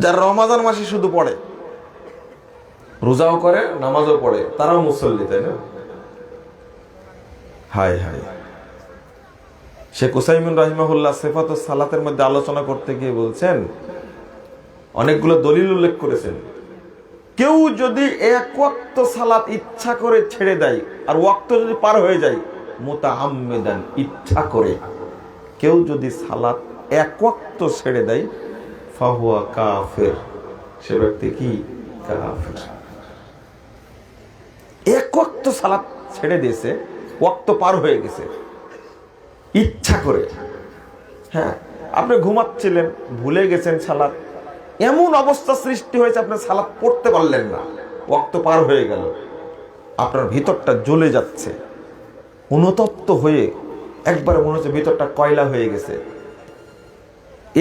যারা রমাদান মাসে শুধু পড়ে, রোজাও করে, নামাজও পড়ে, তারাও মুসল্লি, তাই না? হায় হায়, শেখ উসাইমিন রাহিমাহুল্লাহ সিফাতুস সালাতের মধ্যে আলোচনা করতে গিয়ে বলছেন, অনেকগুলো দলিল উল্লেখ করেছেন, কেউ যদি এক ওয়াক্ত সালাত ইচ্ছা করে ছেড়ে দেয় আর ওয়াক্ত যদি পার হয়ে যায়, মুতাআম্মিদান, ইচ্ছা করে কেউ যদি সালাত এক ওয়াক্ত ছেড়ে দেয়, ফাহুয়া কাফির, সে ব্যক্তি কি? কাফির। এক ওয়াক্ত সালাত ছেড়ে দিয়েছে, ওয়াক্ত পার হয়ে গেছে, ইচ্ছা করে। হ্যাঁ, আপনি ঘুমাচ্ছিলেন, ভুলে গেছেন সালাত, এমন অবস্থা সৃষ্টি হয়েছে আপনি সালাত পড়তে পারলেন না, ওয়াক্ত পার হয়ে গেল, আপনার ভিতরটা জ্বলে যাচ্ছে, অনুতপ্ত হয়ে একবার মনে হচ্ছে ভিতরটা কয়লা হয়ে গেছে।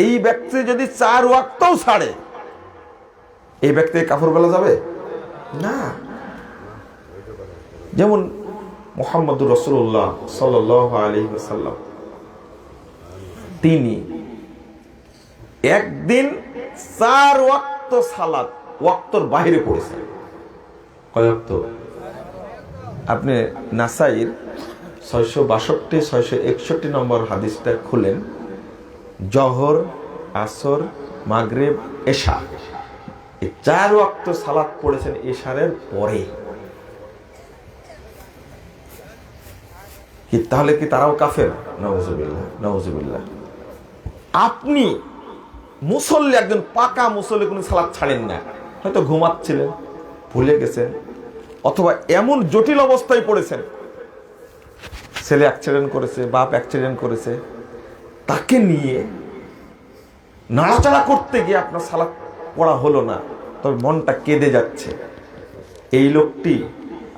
এই ব্যক্তি যদি 4 ওয়াক্তও ছাড়ে, এই ব্যক্তি কাফের বলা যাবে না। যেমন মুহাম্মদুর রাসূলুল্লাহ সাল্লাল্লাহু আলাইহি ওয়াসাল্লাম, তিনি একদিন 4 ওয়াক্ত সালাত ওয়াক্তর বাইরে পড়েছেন। কয় ওয়াক্ত? আপনি নাসাইর 662 661 নম্বর হাদিসটা খুলেন, জহর, আসর, মাগরিব, এশা, এই 4 ওয়াক্ত সালাত পড়েছেন এশারের পরে। কি তাহলে কি তারাও কাফের? নাউজুবিল্লাহ, নাউজুবিল্লাহ। আপনি মুসল্লি, একজন পাকা মুসল্লি, কোনো সালাত ছাড়েন না, হয়তো ঘুমাচ্ছিলেন, ভুলে গেছেন, অথবা এমন জটিল অবস্থায় পড়েছেন, ছেলে অ্যাক্সিডেন্ট করেছে, বাপ অ্যাক্সিডেন্ট করেছে, তাকে নিয়ে নাড়াচাড়া করতে গিয়ে আপনার সালাত পড়া হলো না, তবে মনটা কেঁদে যাচ্ছে। এই লোকটি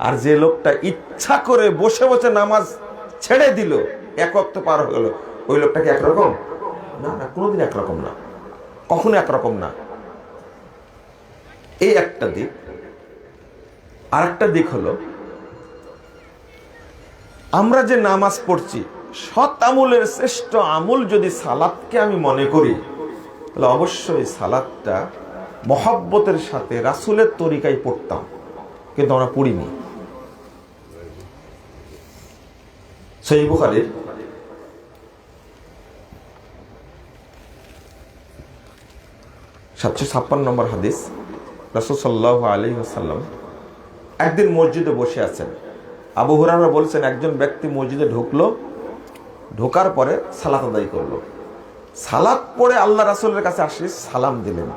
আর যে লোকটা ইচ্ছা করে বসে বসে নামাজ ছেড়ে দিল, এক ওয়াক্ত পার হয়ে গেল, ওই লোকটা কি একরকম? না, না, কোনোদিন একরকম না, কখনো একরকম না। এই একটা দিক। আর একটা দিক হলো, আমরা যে নামাজ পড়ছি, সৎ আমলের শ্রেষ্ঠ আমল যদি সালাতকে আমি মনে করি, তাহলে অবশ্যই সালাতটা মহব্বতের সাথে রাসূলের তরিকায় পড়তাম, কিন্তু আমরা পড়িনি। সহিহ বুখারীর 756 নম্বর হাদিস, রাসূল সাল্লাল্লাহু আলাইহি ওয়াসাল্লাম একদিন মসজিদে বসে আছেন। আবু হুরায়রা বলছেন, একজন ব্যক্তি মসজিদে ঢুকলো, ঢোকার পরে সালাত আদায় করলো, সালাত পড়ে আল্লাহ রাসূলের কাছে আসে, সালাম দিলেন।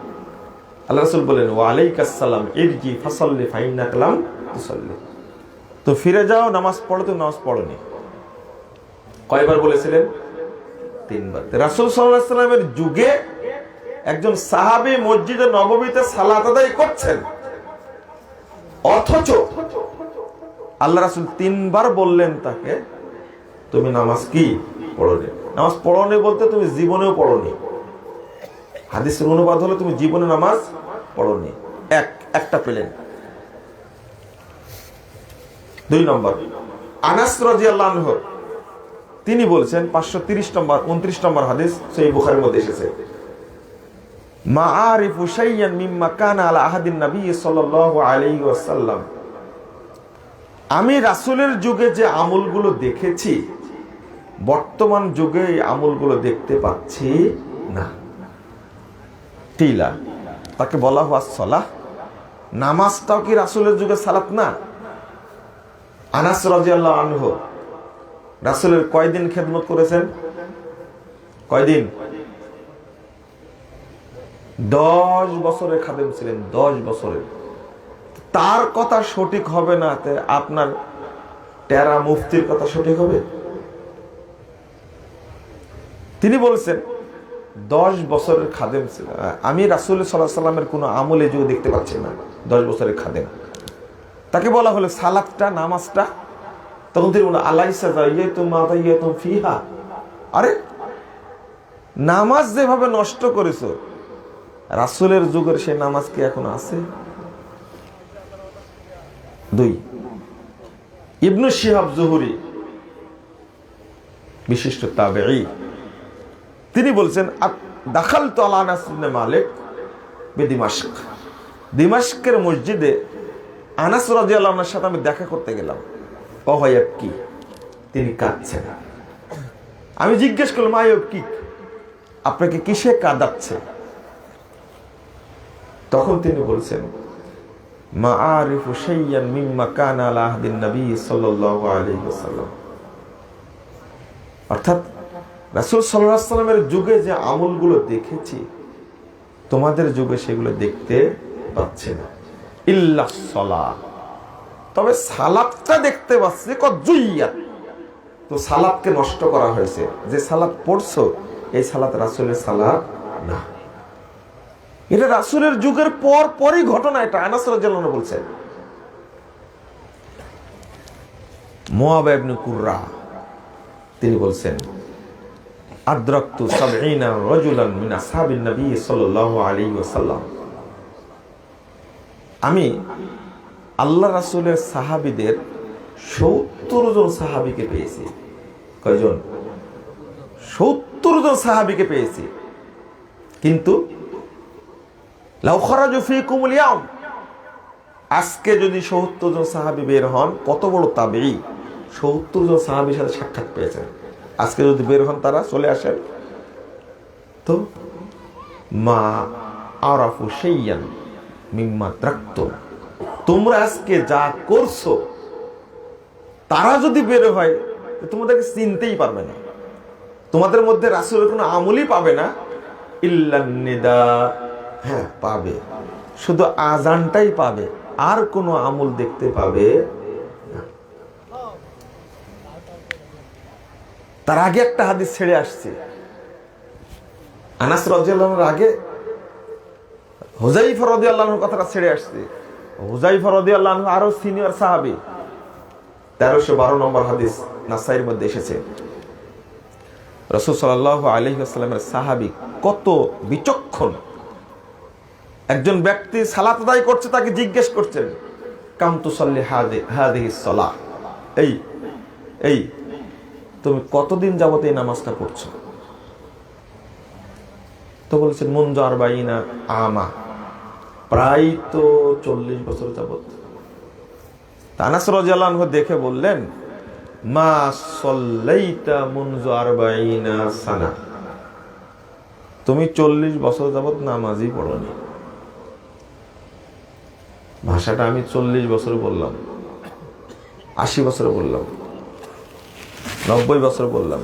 আল্লাহ রাসূল বলেন, ওয়া আলাইকাস সালাম, ইরজি ফাসাল্লি ফাইন্নাকা লাম তুসাল্লি, তো ফিরে যাও, নামাজ পড়ো, তুমি নামাজ পড়োনি। কয়বার বলেছিলেন? 3 বার। রাসূল সাল্লাল্লাহু আলাইহি ওয়াসাল্লামের যুগে একজন সাহাবী মসজিদে নববীতে সালাত আদায় করছেন, অথচ আল্লাহ রাসূল 3 বার বললেন তাকে, তুমি নামাজ কি পড়োনি? নামাজ পড়োনি বলতে তুমি জীবনেও পড়োনি। হাদিসের অনুবাদ হলো তুমি জীবনে নামাজ পড়োনি। একটা পেলেন। 2 নম্বর, আনাস রাদিয়াল্লাহু আনহু তিনি বলছেন, 530 নম্বর 29 নম্বর হাদিস সহিহ বুখারীর মধ্যে এসেছে, মা আরিফু শাইয়ান মিম্মা কানা আলা আহাদিন নবী সাল্লাল্লাহু আলাইহি ওয়াসাল্লাম, আমি রাসূলের যুগে যে আমলগুলো দেখেছি, বর্তমান যুগে এই আমলগুলো দেখতে পাচ্ছি না। তিলা, তাকে বলা হয় সালাহ। নামাজটাও কি রাসূলের যুগে সালাত না? আনাস রাদিয়াল্লাহু আনহু রাসূলের কয়দিন খেদমত করেছেন? কয়দিন? 10 বছরের খাদেম ছিলেন, 10 বছরের। তার কথা সঠিক হবে না, আপনার টেরা মুফতির কথা সঠিক হবে? তিনি বলছেন 10 বছরের খাদেম ছিলেন, আমি রাসূল সাল্লাল্লাহু আলাইহি ওয়াসাল্লামের কোনো আমলে যুগ দেখতে পাচ্ছি না। 10 বছরের খাদেম, তাকে বলা হলো সালাতটা, নামাজটা, তখন তিনি বললেন, আলাইসা যাইয়াতুম মা যাইয়াতুম ফিহা, আরে নামাজ যেভাবে নষ্ট করেছো, রাসূলের যুগের সেই নামাজ কি এখন আছে? 2, ইবনে শিহাব জুহরি, বিশিষ্ট তাবেঈ, তিনি বলছেন, দাখালতু আলা আনাস ইবনে মালিক বিদিমাশক, দিমাশকের মসজিদে আনাস রাদিয়াল্লাহু আনহুর সাথে আমি দেখা করতে গেলাম। কি তিনি কাঁদছেন। আমি জিজ্ঞেস করলাম আয়ব কি, আপনাকে কিসে কাঁদাচ্ছে? তখন তিনি বলছেন মা আরিফু শাইয়ান মিম্মা কানা আলা আহদিন নবী সাল্লাল্লাহু আলাইহি ওয়াসাল্লাম। অর্থাৎ রাসূল সাল্লাল্লাহু আলাইহি ওয়াসাল্লামের যুগে যে আমলগুলো দেখেছি, তোমাদের যুগে সেগুলো দেখতে পাচ্ছি না। ইল্লা সালাহ, তবে সালাতটা দেখতে পাচ্ছি। কজ্জুইয়াত, তো সালাতকে নষ্ট করা হয়েছে। যে সালাত পড়ছো এই সালাত রাসূলের সালাত না। এটা রাসূলের যুগের পরই ঘটনা। এটা আনাস রাদিয়াল্লাহু আনহু বলছেন। মুআবিয়া ইবনে কুররা তিনি বলছেন আদরাকতু ৭০ রাজুলান মিন আসহাবিন নবী সাল্লাল্লাহু আলাইহি ওয়াসাল্লাম, আমি আল্লাহ রাসূলের সাহাবীদের ৭০ জন সাহাবীকে পেয়েছি। কয়জন? ৭০ জন সাহাবীকে পেয়েছি। কিন্তু লাউ খারাজু ফীকুমুল ইয়াউম, আজকে যদি ৭০ জন সাহাবী বের হন, কত বড় তাবেঈ ৭০ জন সাহাবীর সাথে সাক্ষাৎ পেয়েছেন। আজকে যদি বের হন, তারা চলে আসেন, তো মা আরাফু শাইয়ান মিম্মা তারাকতুম, তোমরা আজকে যা করছো তারা যদি বের হয় তোমাদেরকে চিনতেই পারবে না, তোমাদের মধ্যে রাসূলের কোনো আমলই পাবে না। ইল্লান নিদা, হ্যাঁ পাবে, শুধু আজানটাই পাবে, আর কোনো আমল দেখতে পাবে না। তার আগে একটা হাদিস ছেড়ে আসছে। আনাস রাদিয়াল্লাহু আনহুর আগে হুযায়ফা রাদিয়াল্লাহু আনহুর কথাটা ছেড়ে আসছে। হুযায়ফা রাদিয়াল্লাহু আনহু আরো সিনিয়র সাহাবী। 1312 নম্বর হাদিস নাসাইর মধ্যে এসেছে। রাসূল সাল্লাল্লাহু আলাইহি ওয়াসাল্লামের সাহাবী কত বিচক্ষণ। একজন ব্যক্তি সালাত আদায় করছে, তাকে জিজ্ঞেস করছেন কাম তুসাল্লি হাদিহিস সালাহ, এই তুমি কতদিন যাবত এই নামাজটা পড়ছো? তো বলছেন মুনযু 40 আমা, প্রায় তো 40 বছর যাবত। আনাস রাদিয়াল্লাহু আনহু দেখে বললেন মা সাল্লাইতা মুনযু 40 সানা, তুমি 40 বছর যাবত নামাজই পড়োনি। ভাষাটা আমি 40 বছর বললাম, 80 বছর বললাম, 90 বছর বললাম।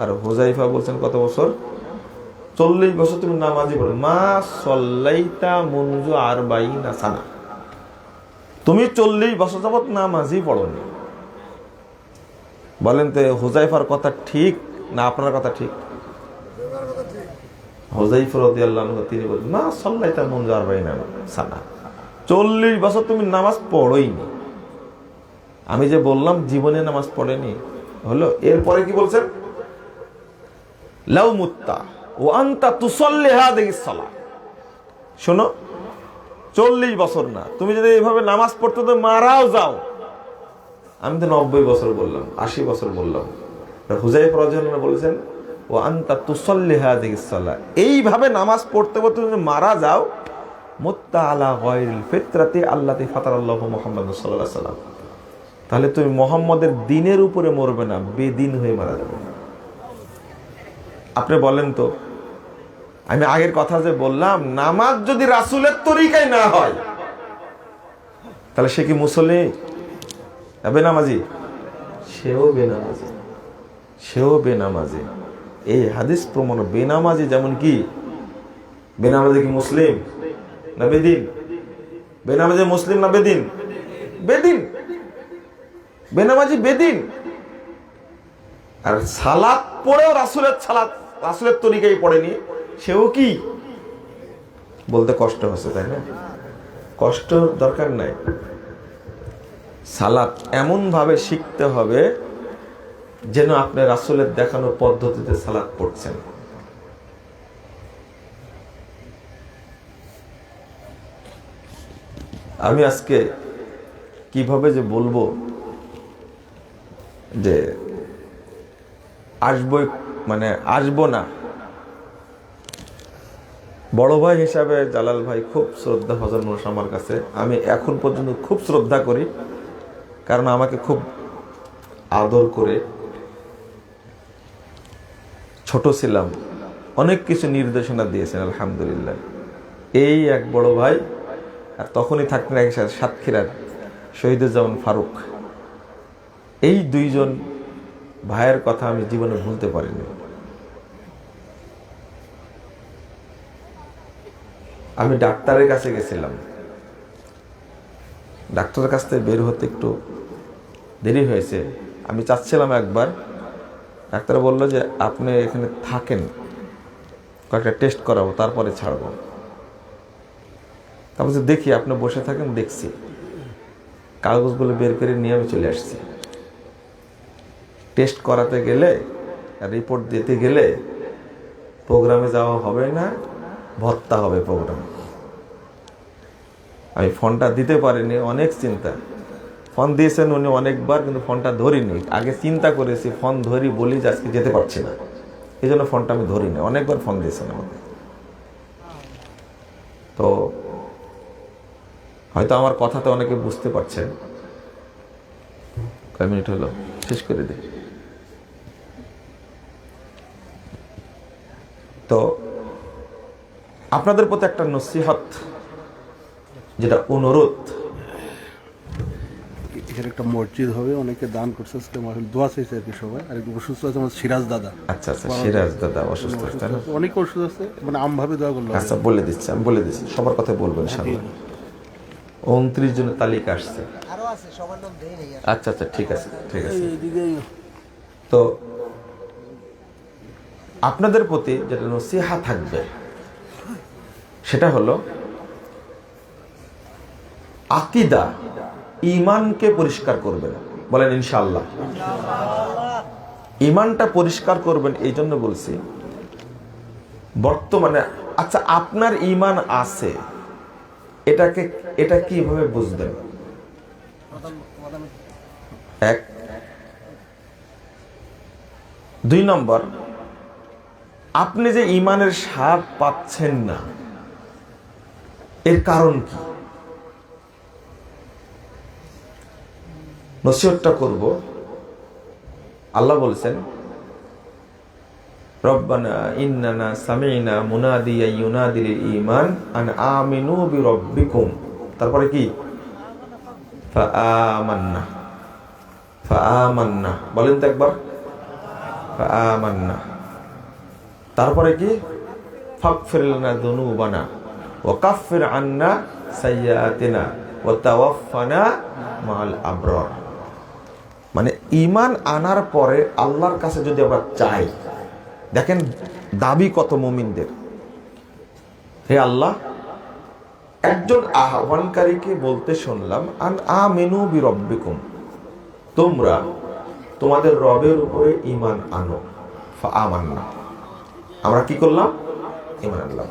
আর হুযায়ফা বলছেন কত বছর? 40 বছর তুমি নামাজই পড়ো। মা সাল্লাইতা মুনযু 40 সানা, তুমি 40 বছর যাবত নামাজই পড়োনি। বলেন তো হুযায়ফার কথা ঠিক না আপনার কথা ঠিক? হুযায়ফা রাদিয়াল্লাহু আনহু তিনি বলেন মা সাল্লাইতা মুনযু 40 সানা, 40 বছর তুমি নামাজ পড়োইনি। আমি যে বললাম জীবনে নামাজ পড়েনি হলো। এরপরে কি বলছেন? লাউ মুত্তা ওয়া আনতা তুসাল্লি হাদিহিস সালাহ, শোনো 40 বছর না, তুমি যদি এইভাবে নামাজ পড়তে তো মারাও যাও। আমি তো 90 বছর বললাম, 80 বছর বললাম। হুযায়ফা রাদিয়াল্লাহু আনহু বলেছেন ওয়া আনতা তুসাল্লি হাদিহিস সালাহ, এইভাবে নামাজ পড়তে পড়তে তুমি মারা যাও, মুত্তা আলা গায়রিল ফিতরাতি আল্লাতী ফাতারাল্লাহু মুহাম্মাদুন সাল্লাল্লাহু আলাইহি ওয়াসাল্লাম, তাহলে তুমি মুহাম্মদের দ্বীনের উপরে মরবে না, বেদিন হয়ে মারা যাবে। আপনি বলেন তো, আমি আগের কথা যে বললাম, নামাজ যদি রাসূলের তরিকায় না হয় তাহলে সে কি মুসল্লি? বেনামাজি? সেও বেনামাজি। এই হাদিস প্রমাণ। বেনামাজি যেমন কি, বেনামাজি কি মুসলিম না বেদিন? বেনামাজি মুসলিম না বেদিন? বেদিন। বেনামাজি বেদিন। আর সালাত পড়েও রাসূলের তরিকায় পড়েনি, সেও কি? বলতে কষ্ট হচ্ছে, তাই না? কষ্ট দরকার নাই। সালাত এমন ভাবে শিখতে হবে যেন আপনি রাসূলের দেখানো পদ্ধতিতে সালাত পড়ছেন। আমি আজকে কিভাবে যে বলবো যে আসবো না, বড় ভাই হিসাবে জালাল ভাই খুব শ্রদ্ধা ভাজন মানুষ আমার কাছে। আমি এখন পর্যন্ত খুব শ্রদ্ধা করি, কারণ আমাকে খুব আদর করে ছোট ছিলাম, অনেক কিছু নির্দেশনা দিয়েছেন আলহামদুলিল্লাহ। এই এক বড় ভাই, আর তখনই থাকতেন একসাথে সাতক্ষীরার শহীদুজ্জামান ফারুক। এই দুইজন ভাইয়ের কথা আমি জীবনে ভুলতে পারিনি। আমি ডাক্তারের কাছে গেছিলাম, ডাক্তারের কাছ থেকে বের হতে একটু দেরি হয়েছে। আমি চাচ্ছিলাম একবার, ডাক্তার বলল যে আপনি এখানে থাকেন, কয়েকটা টেস্ট করাবো তারপরে ছাড়বো। তারপর যে দেখি আপনি বসে থাকেন, দেখছি কাগজগুলো বের করে নিয়ে আমি চলে আসছি। টেস্ট করাতে গেলে, রিপোর্ট দিতে গেলে প্রোগ্রামে যাওয়া হবে না, ভর্তা হবে প্রোগ্রাম। আমি ফোনটা দিতে পারিনি, অনেক চিন্তা। ফোন দিয়েছেন উনি অনেকবার, কিন্তু ফোনটা ধরিনি। আগে চিন্তা করেছি ফোন ধরি বলি যে আজকে যেতে পারছি না, এই জন্য ফোনটা আমি ধরিনি। অনেকবার ফোন দিয়েছেন আমাকে। তো হয়তো আমার কথাতে অনেকে বুঝতে পারছেন। কয় মিনিট হলো, শেষ করে দিই। তো আপনাদের প্রতি একটা নসিহত, যেটা অনুরোধ, এখানে একটা মসজিদ হবে, অনেকে দান করছে, দোয়া চাইছে আর কি সবাই। আর একটু অসুস্থ আছে আমার সিরাজ দাদা। আচ্ছা আচ্ছা, সিরাজ দাদা অসুস্থ, অনেক অসুস্থ আছে, মানে আমভাবে দোয়া করলো। আচ্ছা বলে দিচ্ছি, আমি বলে দিচ্ছি, সবার কথা বলবো ইনশাআল্লাহ। 29 জনের তালিকা আসছে। আচ্ছা আচ্ছা, ঠিক আছে ঠিক আছে। তো আপনাদের প্রতি যেটা নসিহা থাকবে সেটা হলো আকীদা, ঈমানকে পরিষ্কার করবেন। বলেন ইনশাআল্লাহ। ঈমানটা পরিষ্কার করবেন এই জন্য বলছি, বর্তমানে আচ্ছা আপনার ঈমান আছে, এটা কিভাবে বুঝবেন? এক। 2 নম্বর, আপনি যে ঈমানের স্বাদ পাচ্ছেন না, এর কারণ কি? নসিহতটা করব। আল্লাহ বলেছেন, রব্বানা ইন্নানা সামি'না মুনাদিয়া ইউনাদি লিল ঈমান আন আমিনু বিরাব্বিকুম। তারপরে কি? ফাআমান্না। বলেন তো একবার, ফাআমান্না। তারপরে কি? ফাগফির লানা যুনুবানা ওয়া কাফির আন্না সাইয়্যাতিনা ওয়া তাওয়াফফানা মাআল আবরার। মানে ঈমান আনার পরে আল্লাহর কাছে যদি আমরা চাই, দেখেন দাবি কত মুমিনদের। হে আল্লাহ, একজন আহ্বানকারীকে বলতে শুনলাম, আন আমিনু বিরাব্বিকুম, তোমরা তোমাদের রবের উপরে ঈমান আনো। ফাআমান্না, আমরা কি করলাম? ঈমান আনলাম।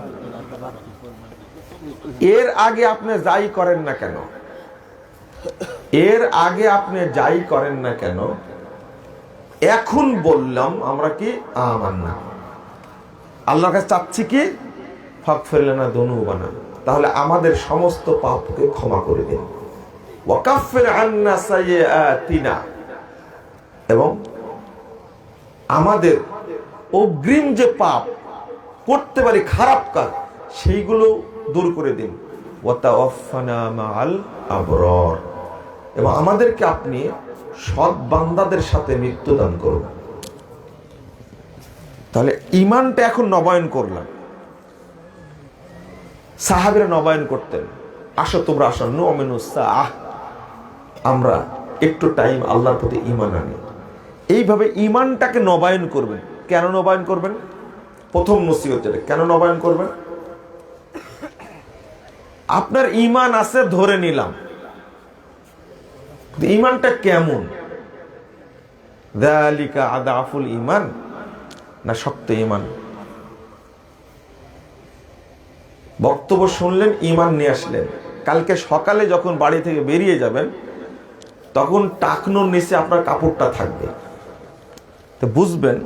এর আগে আপনি যাই করেন না কেন, এখন বললাম আমরা কি? আমান্না। আল্লাহর কাছে চাচ্ছি কি? ফাগফির লানা যুনুবানা, তাহলে আমাদের সমস্ত পাপকে ক্ষমা করে দিন। ওয়া কাফির আন্না সাইয়্যাতিনা, এবং আমাদের অগ্রিম যে পাপ করতে পারি, খারাপ কাজ, সেইগুলো দূর করে দিন। ওয়া তাওয়াফফানা মাআল আবরার, এবং আমাদেরকে আপনি সৎ বান্দাদের সাথে মৃত্যুদান করুন। তাহলে ঈমানটা এখন নবায়ন করলাম। সাহাবীরা নবায়ন করতেন, আসো তোমরা আসো, নুমিনু সাআহ, আমরা একটু টাইম আল্লাহর প্রতি ঈমান আনি। এইভাবে ঈমানটাকে নবায়ন করবেন। কেন নবায়ন করবেন? প্রথম নসিহত যেটা, কেন নবায়ন করবেন? আপনার ঈমান আছে ধরে নিলাম, ঈমানটা কেমন? যালিকা আদাফুল ঈমান, না শক্ত ঈমান? বক্তব্য শুনলেন, ঈমান নিয়ে আসলেন, কালকে সকালে যখন বাড়ি থেকে বেরিয়ে যাবেন তখন টাকনোর নিচে আপনার কাপড়টা থাকবে। তো বুঝবেন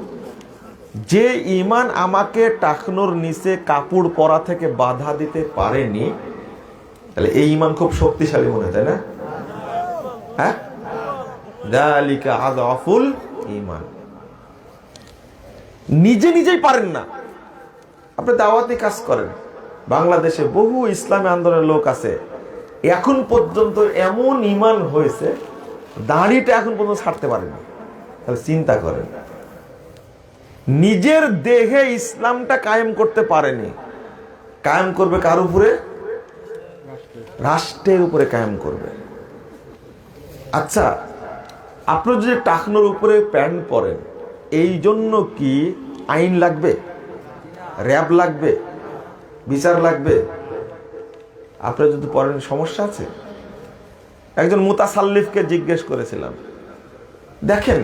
যে ঈমান আমাকে টাকনোর নিচে কাপড় পরা থেকে বাধা দিতে পারেনি, তাহলে এই ঈমান খুব শক্তিশালী মনে হয়, তাই না? হ্যাঁ, যালিকা আযাফুল ঈমান। নিজেই পারেন না, আপনি দাওয়াতি কাজ করেন। বাংলাদেশে বহু ইসলামী আন্দোলনের লোক আছে, এখন পর্যন্ত এমন ঈমান হয়েছে দাড়িটা এখন পর্যন্ত ছাড়তে পারেনি। তাহলে চিন্তা করেন, নিজের দেহে ইসলামটা কায়েম করতে পারেনি, কায়েম করবে কার উপরে? রাষ্ট্রের উপরে কায়েম করবে। আচ্ছা, আপনি যদি টাকনোর উপরে প্যান্ট পরেন, এই জন্য কি আইন লাগবে, র্যাব লাগবে, বিচার লাগবে? আপনি যদি পরেন সমস্যা আছে? একজন মুতাসাল্লিফকে জিজ্ঞেস করেছিলাম, দেখেন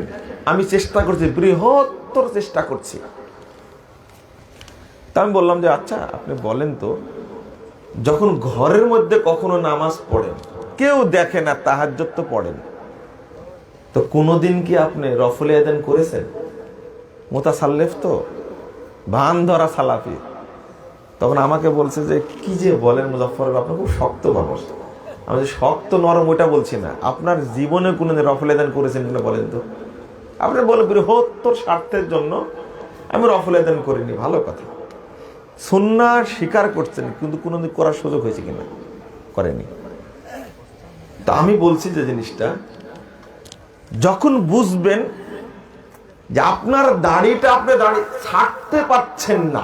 আমি চেষ্টা করছি, বৃহত্তর চেষ্টা করছি। তা আমি বললাম যে আচ্ছা আপনি বলেন তো, যখন ঘরের মধ্যে কখনো নামাজ পড়েন, কেউ দেখে না, তাহাজ্জুদ তো পড়েন, তো কোনোদিন কি আপনি রফলে আযান করেছেন? মুতাসাল্লিফ তো, ভান ধরা সালাফি। তখন আমাকে বলছে যে কি যে বলেন মুজাফফর, আপনার খুব শক্ত মানুষ। আমি যে শক্ত নরম ওইটা বলছি না, আপনার জীবনে কোনোদিন রফলে আযান করেছেন কিনা বলেন তো। আপনি বলেন বৃহত্তর স্বার্থের জন্য আমি রফলে আযান করিনি, ভালো কথা। সুন্নাহ স্বীকার করছেন, কিন্তু কোনোদিন করার সুযোগ হয়েছে কিনা? করেনি। তা আমি বলছি যে জিনিসটা যখন বুঝবেন যে আপনার দাড়িটা আপনি দাড়ি ছাড়তে পারছেন না,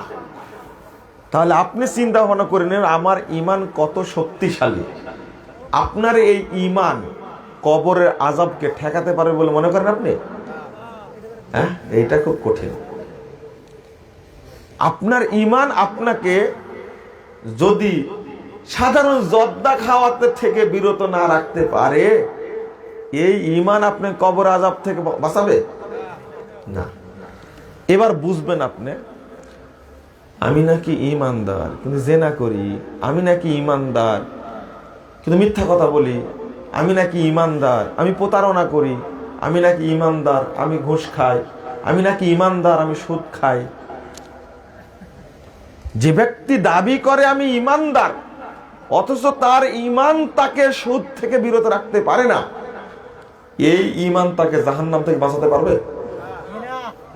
তাহলে আপনি চিন্তা ভাবনা করে নেন আমার ঈমান কত শক্তিশালী। আপনার এই ঈমান কবরের আযাবকে ঠেকাতে পারবে বলে মনে করেন আপনি? হ্যাঁ, এইটা খুব কঠিন। আপনার ঈমান আপনাকে যদি সাধারণ জর্দা খাওয়াতে থেকে বিরত না রাখতে পারে, এই ঈমান আপনি কবর আযাব থেকে বাঁচাবে না। এবার বুঝবেন আপনি, আমি নাকি ঈমানদার কিন্তু জেনা করি, আমি নাকি ঈমানদার কিন্তু মিথ্যা কথা বলি, আমি নাকি ঈমানদার আমি প্রতারণা করি, আমি নাকি ঈমানদার আমি ঘুষ খাই, আমি নাকি ঈমানদার আমি সুদ খাই। যে ব্যক্তি দাবি করে আমি ঈমানদার, অথচ তার ঈমান তাকে সুদ থেকে বিরত রাখতে পারে না, এই ঈমান তাকে জাহান্নাম থেকে বাঁচাতে পারবে?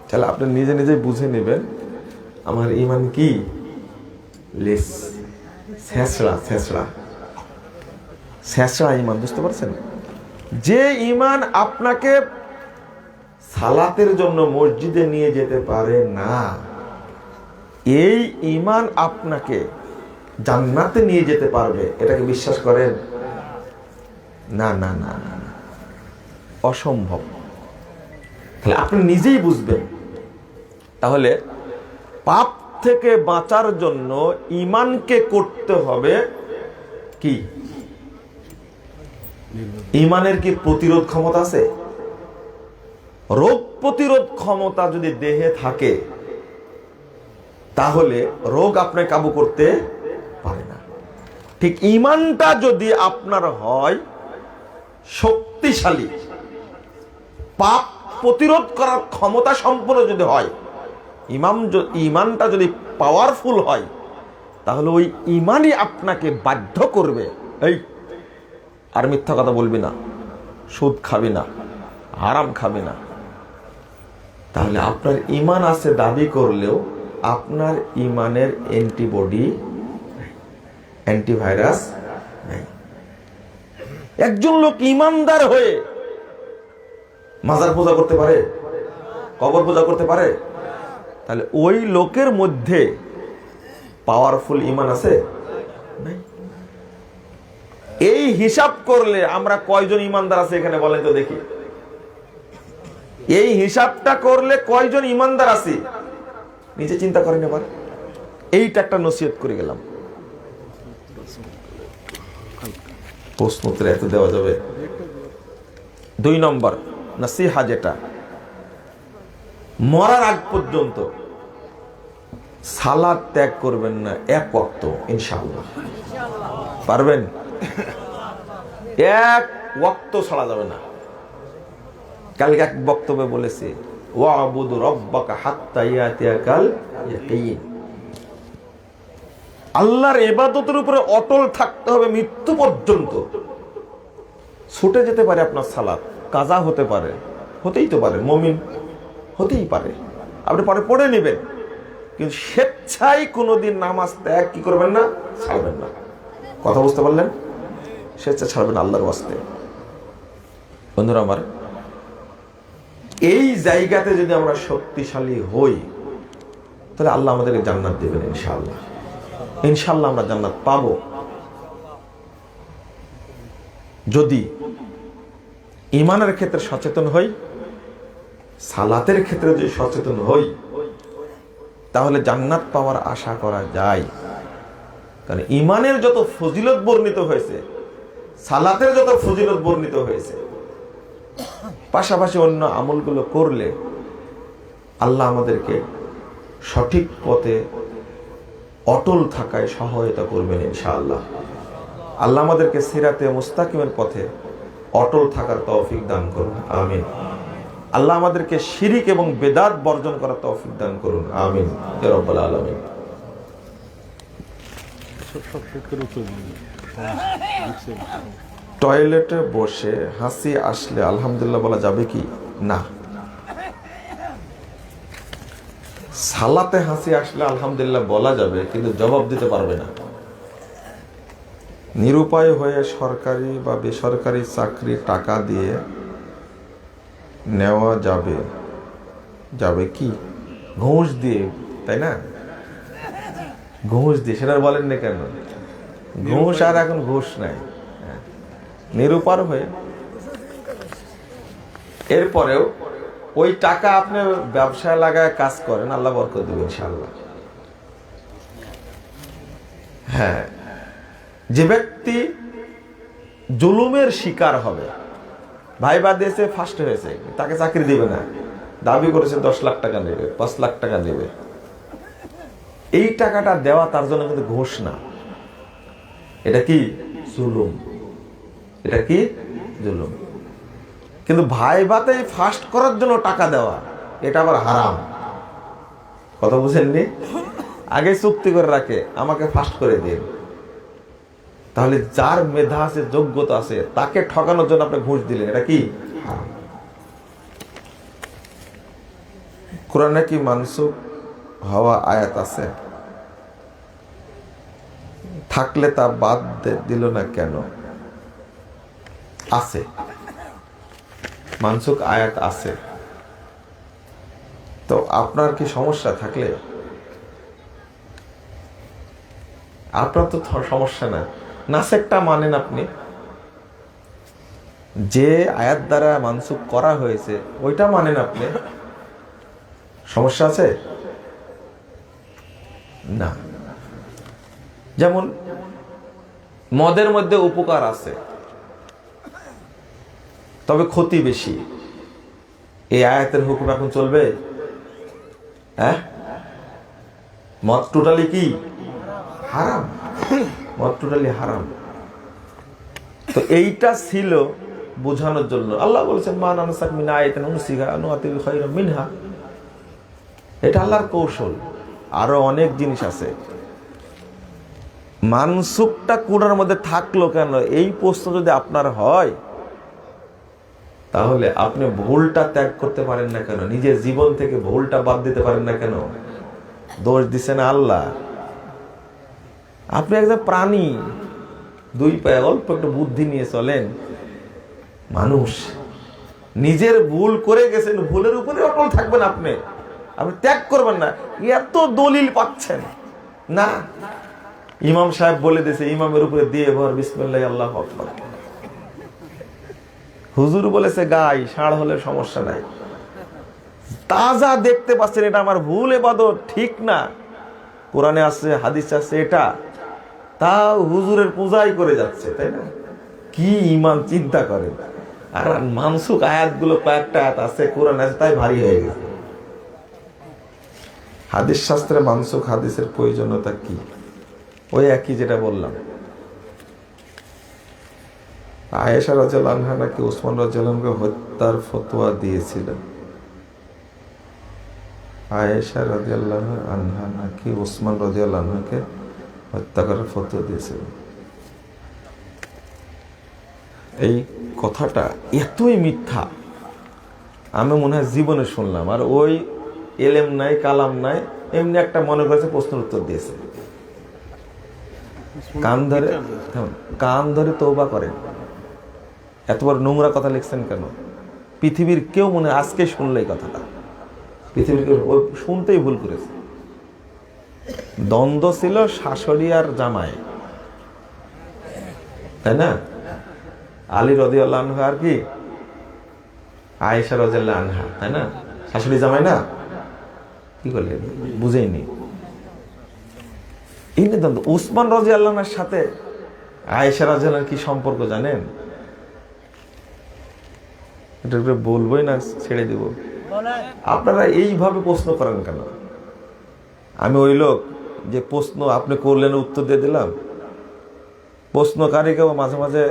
তাহলে আপনি নিজেই বুঝে নেবেন আমার ঈমান কি লেস, ছেঁচড়া ঈমান। বুঝতে পারছেন? যে ঈমান আপনাকে সালাতের জন্য মসজিদে নিয়ে যেতে পারে না, এই ঈমান আপনাকে জান্নাতে নিয়ে যেতে পারবে, এটাকে বিশ্বাস করেন? না না না না, অসম্ভব। তাহলে আপনি নিজেই বুঝবেন। তাহলে পাপ থেকে বাঁচার জন্য ঈমানকে করতে হবে কি? ঈমানের কি প্রতিরোধ ক্ষমতা আছে? রোগ প্রতিরোধ ক্ষমতা যদি দেহে থাকে, তাহলে রোগ আপনাকে কাবু করতে পারে না। ঠিক ঈমানটা যদি আপনার হয় শক্তিশালী, পাপ প্রতিরোধ করার ক্ষমতা সম্পন্ন যদি হয়, ঈমানটা যদি পাওয়ারফুল হয়, তাহলে ওই ঈমানই আপনাকে বাধ্য করবে, এই আর মিথ্যা কথা বলবি না, সুদ খাবি না, হারাম খাবি না। তাহলে আপনার ঈমান আছে দাবি করলেও আপনার ঈমানের অ্যান্টিবডি, অ্যান্টিভাইরাস নাই। একজন লোক ঈমানদার হয়ে মাজার পূজা করতে পারে, কবর পূজা করতে পারে? তাহলে ওই লোকের মধ্যে পাওয়ারফুল ঈমান আছে? এই হিসাব করলে আমরা কয়জন ঈমানদার আছে এখানে বলেন তো দেখি। এই হিসাবটা করলে কয়জন ঈমানদার আছে নিজে চিন্তা করেন এবার। এইটা একটা নসিহত করে গেলাম। প্রশ্নোত্তর এত দেওয়া যাবে? 2 নম্বর নসিহা, যেটা মরার আগ পর্যন্ত সালাত ত্যাগ করবেন না, 1 ওয়াক্ত, ইনশাআল্লাহ পারবেন? 1 ওয়াক্ত ছাড়া যাবে না। কালকে এক বক্তব্যে বলেছে, ওয়াবুদু রাব্বাকা হাত্তা ইয়াতিয়াকাল ইয়াকিন। আল্লাহর ইবাদতের উপরে অটল থাকতে হবে মৃত্যু পর্যন্ত। ছুটে যেতে পারে আপনার সালাত, কাজা হতে পারে, হতেই তো পারে, মুমিন হতেই পারে, আপনি পরে পড়ে নেবেন, কিন্তু স্বেচ্ছায় কোনোদিন নামাজ ত্যাগ কি করবেন না, ছাড়বেন না। কথা বুঝতে পারলেন? স্বেচ্ছা ছাড়বেন আল্লাহর ওয়াস্তে। বন্ধুরা আমার, এই জায়গাতে যদি আমরা শক্তিশালী হই তাহলে আল্লাহ আমাদেরকে জান্নাত দেবেন ইনশাআল্লাহ। ইনশাআল্লাহ আমরা জান্নাত পাবো যদি ঈমানের ক্ষেত্রে সচেতন হই, সালাতের ক্ষেত্রে যদি সচেতন হই, তাহলে জান্নাত পাওয়ার আশা করা যায়। কারণ ঈমানের যত ফজিলত বর্ণিত হয়েছে, সালাতের যত ফজিলত বর্ণিত হয়েছে, পাশাপাশি অন্য আমলগুলো করলে আল্লাহ আমাদেরকে সঠিক পথে অটল থাকায় সহায়তা করবেন ইনশাআল্লাহ। আল্লাহ আমাদেরকে সিরাতে মুস্তাকিমের পথে অটল থাকার তৌফিক দান করুন, আমিন। আল্লাহ আমাদেরকে শিরিক এবং বেদাত বর্জন করার তৌফিক দান করুন, আমিন ইয়া রাব্বাল আলামিন। টয়লেটে বসে হাসি আসলে আলহামদুলিল্লাহ বলা যাবে কি? না। সালাতে হাসি আসলে আলহামদুলিল্লাহ বলা যাবে, কিন্তু জবাব দিতে পারবে না। নিরুপায় হয়ে সরকারি বা বেসরকারি চাকরি টাকা দিয়ে নেওয়া যাবে, যাবে কি? ঘুষ দিয়ে, তাই না? ঘুষ দিয়ে, সেটা বলেন না কেন? ঘুষ আর এখন ঘুষ নাই, নিরুপার হয়ে। এরপরেও ওই টাকা আপনি ব্যবসায় লাগায় কাজ করেন, আল্লাহ বরকত দেবে ইনশাআল্লাহ। হ্যাঁ, যে ব্যক্তি জুলুমের শিকার হবে, ভাইবা দিয়েছে, ফার্স্ট হয়েছে, তাকে চাকরি দিবে না, দাবি করেছে 10 লাখ টাকা নেবে, 5 লাখ টাকা নেবে, এই টাকাটা দেওয়া তার জন্য কিন্তু ঘুষ না, এটা কি? জুলুম। এটা কি? জুলুম। কিন্তু ভাইবাতে ফার্স্ট করার জন্য টাকা দেওয়া, এটা আবার হারাম। কথা বুঝেননি? আগে চুক্তি করে রাখে, আমাকে ফার্স্ট করে দিন। তাহলে যার মেধা আছে, যোগ্যতা আছে, তাকে ঠকানোর জন্য আপনি ঘুষ দিলেন, এটা কি? হারাম। কোরআনে কি মানসুখ হওয়া আয়াত আছে? থাকলে তা বাদ দিল না কেন? আছে, মানসুখ আয়াত আছে। তো আপনার কি সমস্যা থাকলে? আপনার তো সমস্যা না, নাসেকটা মানেন আপনি, যে আয়াত দ্বারা মানসুখ করা হয়েছে ওইটা মানেন আপনি, সমস্যা আছে না। যেমন মদের মধ্যে উপকার আছে, তবে ক্ষতি বেশি, এই আয়াতের হুকুম এখন চলবে? হ্যাঁ, মদ টোটালি কি হারাম, মদ টোটালি হারাম। তো এইটা ছিল বোঝানোর জন্য আল্লাহ বলেছেন মান আনসাক মিন আয়াতিন উনসিহা নুআতি খায়রাম মিনহা। এটা আল্লাহর কৌশল। আরো অনেক জিনিস আছে। মানসুকটা কোরআনের মধ্যে থাকলো কেন, এই প্রশ্ন যদি আপনার হয়, তাহলে আপনি ভুলটা ত্যাগ করতে পারেন না কেন? নিজের জীবন থেকে ভুলটা বাদ দিতে পারেন না কেন? দোষ দিচ্ছেন আল্লাহ। আপনি একজন প্রাণী, 2 পায়ে অল্প একটু বুদ্ধি নিয়ে চলেন। মানুষ নিজের ভুল করে গেছেন, ভুলের উপরে অটল থাকবেন আপনি, আপনি ত্যাগ করবেন না। এত দলিল পাচ্ছেন না, ইমাম সাহেব বলে দিয়েছে, ইমামের উপরে দিয়ে ভর বিসমিল্লাহ আল্লাহু আকবার। হুজুর বলেছে গাই, ষাঁড় হলে সমস্যা নাই। তাজা দেখতে পাচ্ছেন এটা আমার ভুল ইবাদত, ঠিক না, কোরআনে আছে, হাদিস আছে, এটা তাও হুজুরের পূজাই করে যাচ্ছে, তাই না? কি ইমান চিন্তা করে। আর মানসুক আয়াতগুলো কয়েকটা আয়াত আছে, কোরআন আছে, তাই ভারী হয়ে গেছে। হাদিস শাস্ত্রে মানসুক হাদিসের প্রয়োজনীয়তা কি? ওই একই যেটা বললাম। আয়েশা রাদিয়াল্লাহু আনহা নাকি ওসমান রাদিয়াল্লাহু আনহুকে হত্যার ফতোয়া দিয়েছিলেন। আয়েশা রাদিয়াল্লাহু আনহা নাকি ওসমান রাদিয়াল্লাহু আনহুকে হত্যা করার ফতোয়া দিয়েছিলেন। এই কথাটা এতই মিথ্যা, আমি মনে হয় জীবনে শুনলাম। আর ওই এলেম নাই, কালাম নাই, এমনি একটা মনে করেছে প্রশ্নের উত্তর দিয়েছে। কান ধরে তওবা করেন। এতবার নোংরা কথা লিখছেন কেন? পৃথিবীর কেউ মনে আজকে শুনলে এই কথাটা, পৃথিবীর কেউ শুনতেই ভুল করেছে। দ্বন্দ্ব ছিল শাশুড়ি আর জামাই, তাই না? আলী রাদিয়াল্লাহু আনহু আর কি আয়েশা রাদিয়াল্লাহু আনহা, তাই না? শাশুড়ি জামাই না? কি করলেন? বুঝেইনি। এই নিয়ে দ্বন্দ্ব। উসমান রাদিয়াল্লাহু আনহুর সাথে আয়েশা রাদিয়াল্লাহু আনহার কি সম্পর্ক জানেন? এটা বলবোই না, ছেড়ে দিব। আপনারা এইভাবে প্রশ্ন করেন কেন? আমি ওই লোক যে প্রশ্ন আপনি করলেন উত্তর দিয়ে দিলাম? প্রশ্নকারীকেও মাঝে মাঝে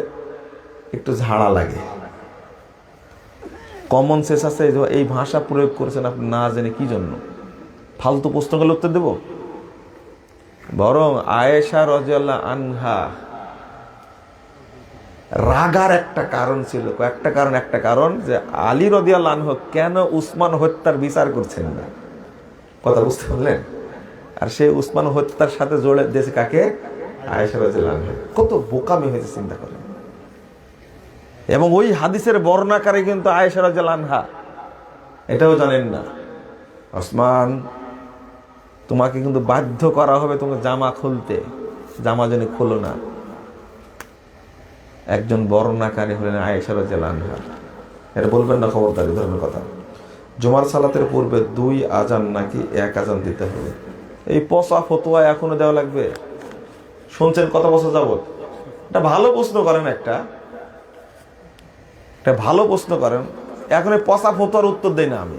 একটু ঝাড়া লাগে। কমন সেন্স আছে, এই ভাষা প্রয়োগ করেছেন আপনি না জেনে, কি জন্য? ফালতু প্রশ্ন করলে উত্তর দেব? বরং আয়েশা রাদিয়াল্লাহু আনহা রাগার একটা কারণ ছিল, একটা কারণ যে আলী রাদিয়াল্লাহু আনহু কেন উসমান হত্যার বিচার করছেন না। কথা বুঝতে পারলেন? আর সেই উসমান হত্যার সাথে জোড়ে দিয়েছে কাকে? আয়েশা রাদিয়াল্লাহু আনহা। কত বোকামি হয়েছে চিন্তা করেন। এবং ওই হাদিসের বর্ণাকারী কিন্তু আয়েশা রাদিয়াল্লাহু আনহা, এটাও জানেন না। ওসমান, তোমাকে কিন্তু বাধ্য করা হবে তোমাকে জামা খুলতে, জামা যেন খোলো না। একজন বর্ণাকারী হলেন আয়েশা রাদিয়াল্লাহু আনহা। এটা বলবেন না, খবরদারি, ধর্মের কথা। জুমার সালাতের পূর্বে 2 আজান নাকি 1 আজান দিতে হবে? এই পচা ফতোয়া এখনো দেওয়া লাগবে? শুনছেন কত বছর যাবত? এটা ভালো প্রশ্ন করেন, একটা ভালো প্রশ্ন করেন। এখন এই পচা ফতোয়ার উত্তর দেই না আমি।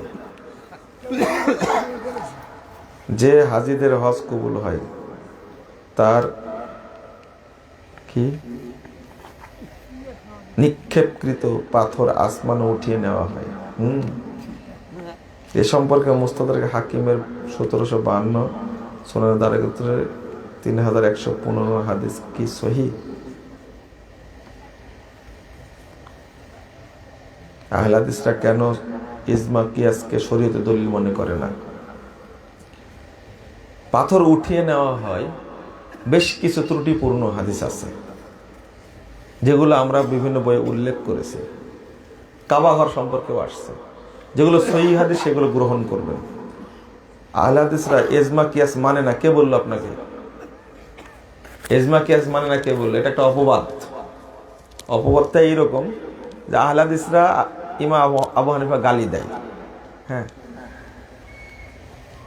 যে হাজিদের হজ কবুল হয় তার কি নিক্ষেপকৃত পাথর আসমানে উঠিয়ে নেওয়া হয়। এ সম্পর্কে মুস্তাদরাক হাকিমের 1752, সুনানে দারুকুতনির 3115 হাদিস কি সহিহ? আহলে হাদিসরা কেন ইজমা কিয়াসকে শরীয়তে দলিল মনে করে না? পাথর উঠিয়ে নেওয়া হয়, বেশ কিছু ত্রুটিপূর্ণ হাদিস আছে যেগুলো আমরা বিভিন্ন বইয়ে উল্লেখ করেছি। কাবা ঘর সম্পর্কেও আসছে, যেগুলো সহিহ হাদিস সেগুলো গ্রহণ করবেন। আহলে হাদিসরা ইজমা কিয়াস মানে না। কে বললো আপনাকে ইজমা কিয়াস মানে না? কে বললো? এটা একটা অপবাদ। অপবাদটা এইরকম যে আহলে হাদিসরা ইমাম আবু হানিফা গালি দেয়। হ্যাঁ,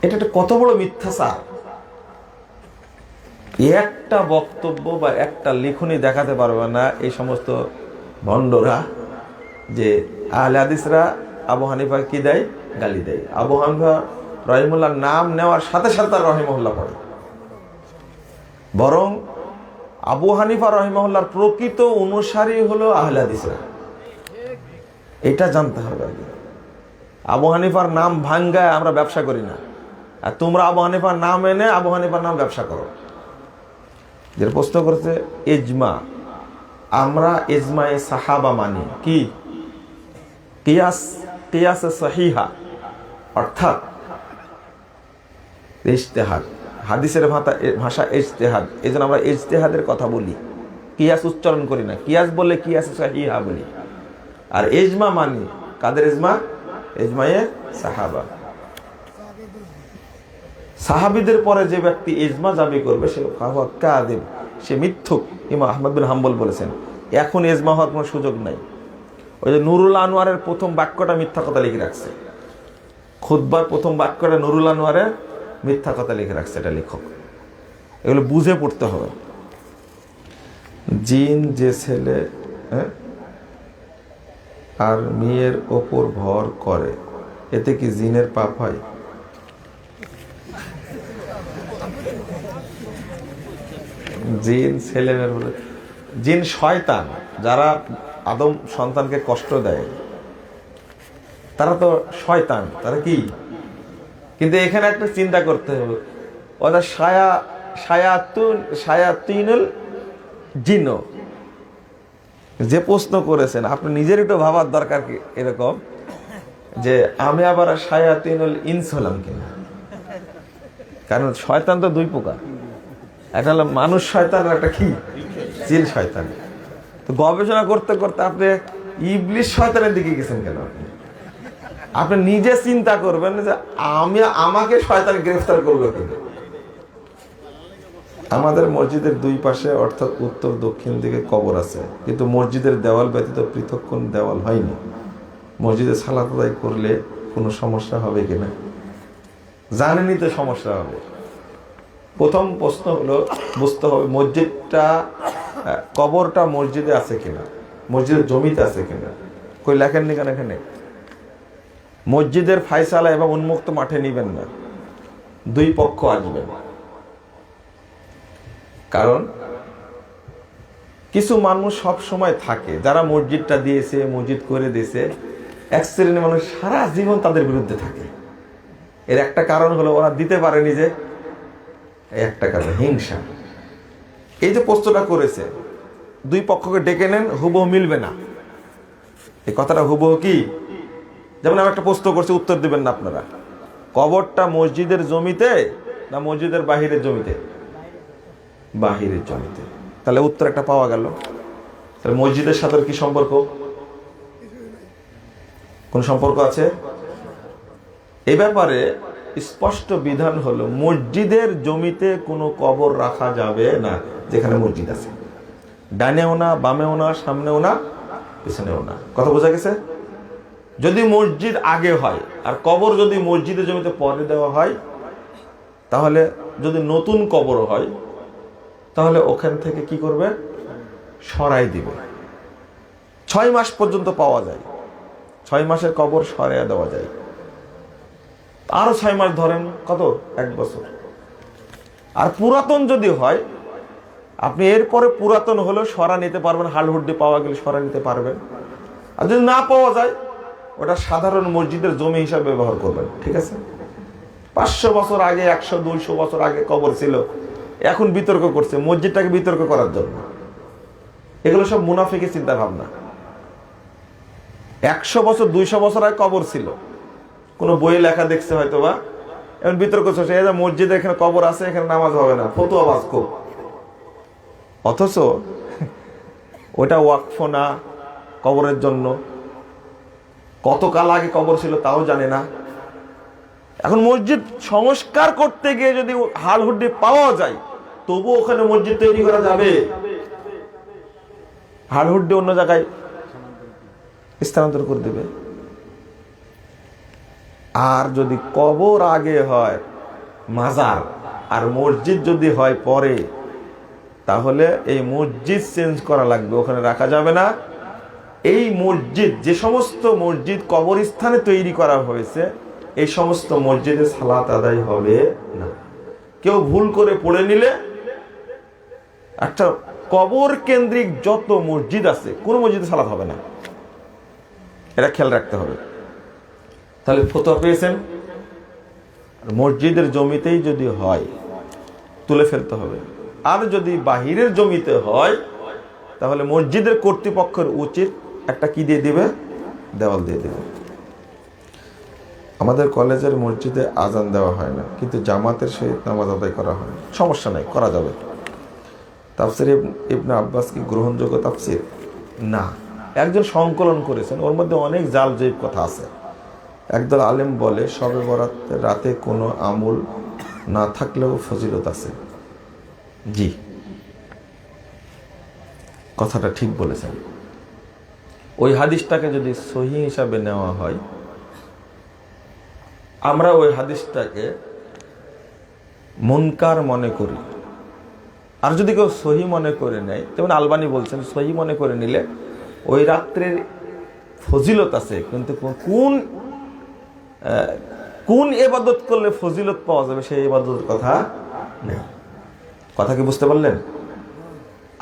এটা একটা কত বড় মিথ্যাচার। একটা বক্তব্য বা একটা লিখনি দেখাতে পারবে না এই সমস্ত ভণ্ডরা যে আহলে হাদিসরা আবু হানিফা কি দেয়? গালি দেয়। আবু হানিফা রহিমুল্লাহর নাম নেওয়ার সাথে সাথে তার রহিমাহুল্লাহ পড়ে। বরং আবু হানিফা রহিমাহুল্লাহর প্রকৃত অনুসারী হলো আহলে হাদিসরা। এটা জানতে হবে আগে। আবু হানিফার নাম ভাঙ্গায় আমরা ব্যবসা করি না, আর তোমরা আবু হানিফার নাম এনে আবু হানিফার নাম ব্যবসা করো। যে প্রশ্ন করেছে ইজমা, আমরা ইজমায়ে সাহাবা মানি কি? কিয়াসে সহিহা, অর্থাৎ ইজতিহাদ। হাদিসের ভাষা ইজতিহাদ, এই জন্য আমরা ইজতিহাদের কথা বলি, কিয়াস উচ্চারণ করি না। কিয়াস বললে কিয়াসে সহিহা বলি। আর ইজমা মানি কাদের ইজমা? ইজমায়ে সাহাবা। সাহাবীদের পরে যে ব্যক্তি ইজমা দাবি করবে সে কাযিব, সে মিথ্যুক। ইমাম আহমদ বিন হাম্বল বলেছেন এখন ইজমা হওয়ার কোনো সুযোগ নাই। ওই যে নুরুল আনোয়ারের প্রথম বাক্যটা মিথ্যা কথা লিখে রাখছে, খুতবার প্রথম বাক্যটা নুরুল আনোয়ারের মিথ্যা কথা লিখে রাখছে, এটা লেখক। এগুলো বুঝে পড়তে হবে। জিন যে ছেলে আর মেয়ের ওপর ভর করে, এতে কি জিনের পাপ হয়? জিন ছেলে মেয়ের, জিন শয়তান, যারা আদম সন্তানকে কষ্ট দেয় তারা তো শয়তান, তারা কি? কিন্তু এখানে একটা চিন্তা করতে হবে, ওরা শায়াতিনুল জিন। যে প্রশ্ন করেছেন আপনি নিজের একটু ভাবার দরকার কি, এরকম যে আমি আবার শায়াতিনুল ইনস হলাম কিনা। কারণ শয়তান তো দুই প্রকার, একটা হলো মানুষ শয়তান আর একটা কি জিন শয়তান। তো গবেষণা করতে করতে আপনি ইবলিশ শয়তানের দিকে গেছেন কেন? আপনি নিজে চিন্তা করবেন যে আমাকে শয়তান গ্রেফতার করলো কিনা। আমাদের মসজিদের দুই পাশে অর্থাৎ উত্তর দক্ষিণ দিকে কবর আছে, কিন্তু মসজিদের দেওয়াল ব্যতীত পৃথক কোন দেওয়াল হয়নি। মসজিদে সালাত আদায় করলে কোনো সমস্যা হবে কিনা? জানেনই তো সমস্যা হবে। প্রথম প্রশ্ন হলো বুঝতে হবে মসজিদটা, কবরটা মসজিদে আছে কিনা, মসজিদের জমিতে আছে কিনা। কই লেখেননি কেন এখানে? মসজিদের ফায়সালা এবং উন্মুক্ত মাঠে নিবেন না, দুই পক্ষ আসবেন। কারণ কিছু মানুষ সব সময় থাকে যারা মসজিদটা দিয়েছে, মসজিদ করে দিয়েছে, এক শ্রেণীর মানুষ সারা জীবন তাদের বিরুদ্ধে থাকে। এর একটা কারণ হলো ওরা দিতে পারেনি, যে একটা কারণ হিংসা। এই যে প্রশ্নটা করেছে, দুই পক্ষকে ডেকে নেন, হুবহু মিলবে না। এই কথাটা হুবহু কি, যেমন আমি একটা প্রশ্ন করছি, উত্তর দিবেন না আপনারা। কবরটা মসজিদের জমিতে না মসজিদের বাহিরের জমিতে? বাহিরের জমিতে। তাহলে উত্তর একটা পাওয়া গেল। তাহলে মসজিদের সাথে কি সম্পর্ক? কোন সম্পর্ক আছে? এ ব্যাপারে স্পষ্ট বিধান হলো মসজিদের জমিতে কোনো কবর রাখা যাবে না, যেখানে মসজিদ আছে। ডানেও না, বামেও না, সামনেও না, পিছনেও না। কথা বোঝা গেছে? যদি মসজিদ আগে হয় আর কবর যদি মসজিদের জমিতে পরে দেওয়া হয়, তাহলে যদি নতুন কবর হয় তাহলে ওখান থেকে কি করবে? সরাই দিবে। 6 মাস পর্যন্ত পাওয়া যায়, 6 মাসের কবর সরাইয়া দেওয়া যায়। আরো 6 মাস ধরেন, কত? 1 বছর। আর পুরাতন যদি হয়, আপনি এরপরে পুরাতন হলেও সরা নিতে পারবেন, হালহুড্ডি পাওয়া গেলে সরা নিতে পারবেন। আর যদি না পাওয়া যায়, ওটা সাধারণ মসজিদের জমি হিসাবে ব্যবহার করবেন। ঠিক আছে? 500 বছর আগে, 100-200 বছর আগে কবর ছিল, এখন বিতর্ক করছে মসজিদটাকে বিতর্ক করার জন্য। এগুলো সব মুনাফিকের চিন্তা ভাবনা। 100 বছর 200 বছর আগে কবর ছিল, কোনো বইয়ে লেখা দেখছে হয়তো, বা এখন বিতর্ক চলছে, এই যে মসজিদে এখানে কবর আছে, এখানে নামাজ হবে না, ফতোয়া বাজ খুব। অথচ ওটা ওয়াকফ না, কবরের জন্য। কতকাল আগে কবর ছিল তাও জানে না। এখন মসজিদ সংস্কার করতে গিয়ে যদি হালহুড্ডি পাওয়া যায়, তবু ওখানে মসজিদ তৈরি করা যাবে। হালহুড্ডি অন্য জায়গায় স্থানান্তর করে দেবে। আর যদি কবর আগে হয় মাজার, আর মসজিদ যদি হয় পরে, তাহলে এই মসজিদ চেঞ্জ করা লাগবে, ওখানে রাখা যাবে না। এই মসজিদ, যে সমস্ত মসজিদ কবরস্থানে তৈরি করা হয়েছে, এই সমস্ত মসজিদে সালাত আদায় হবে না। কেউ ভুল করে পড়ে নিলে, একটা কবর কেন্দ্রিক যত মসজিদ আছে, কোন মসজিদে সালাত হবে না, এটা খেয়াল রাখতে হবে। তাহলে ফতোয়া পেয়েছেন, মসজিদের জমিতেই যদি হয় তুলে ফেলতে হবে। আর যদি বাহিরের জমিতে হয়, তাহলে মসজিদের কর্তৃপক্ষের উচিত একটা কি দিয়ে দিবে? দেওয়াল দিয়ে দেবে। আমাদের কলেজের মসজিদে আজান দেওয়া হয় না, কিন্তু জামাতের সহিত নামাজ আদায় করা হয়। সমস্যা নাই, করা যাবে। তাফসির ইবনে আব্বাস কি গ্রহণযোগ্য তাফসির? না। একজন সংকলন করেছেন, ওর মধ্যে অনেক জাল জৈব কথা আছে। একদল আলেম বলে শবে বরাতের রাতে কোনো আমল না থাকলেও ফজিলত আছে। জি, কথাটা ঠিক বলেছেন। ওই হাদিসটাকে যদি সহিহ হিসাবে নেওয়া হয়, আমরা ওই হাদিসটাকে মুনকার মনে করি। আর যদি কেউ সহিহ মনে করে নেয়, যেমন আলবানী বলছেন সহিহ মনে করে নিলে ওই রাত্রের ফজিলত আছে, কিন্তু কোন ইবাদত করলে ফজিলত পাওয়া যাবে সেই ইবাদতের কথা নেই। কথা কি বুঝতে পারলেন?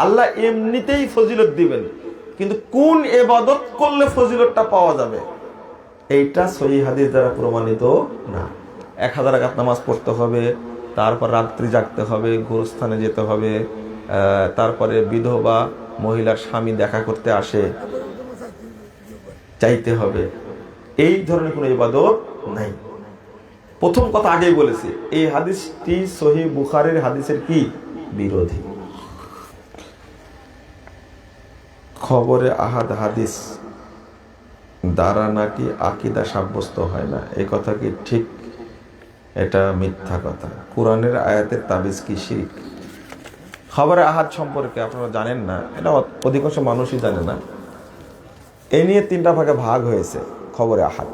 আল্লাহ এমনিতেই ফজিলত দিবেন, কিন্তু কোন ইবাদত করলে ফজিলতটা পাওয়া যাবে, এইটা সহিহ হাদিস দ্বারা প্রমাণিত না। 1000 রাকাত নামাজ পড়তে হবে, তারপর রাত্রি জাগতে হবে, গোরস্থানে যেতে হবে, তারপরে বিধবা মহিলার স্বামী দেখা করতে আসে, চাইতে হবে। এই ধরনের কোনো ইবাদত নাই। প্রথম কথা আগেই বলেছি, এই হাদিসটি সহিহ বুখারীর হাদিসের কি বিরোধী। খবরে আহাদ হাদিস দ্বারা নাকি আকীদা সাব্যস্ত হয় না, এই কথা কি ঠিক? এটা মিথ্যা কথা। কোরআনের আয়াতের তাবিজ কি শিরক? খবরে আহাদ সম্পর্কে আপনারা জানেন না, এটা অধিকাংশ মানুষই জানে না। এ নিয়ে 3টা ভাগে ভাগ হয়েছে খবরে আহাদ।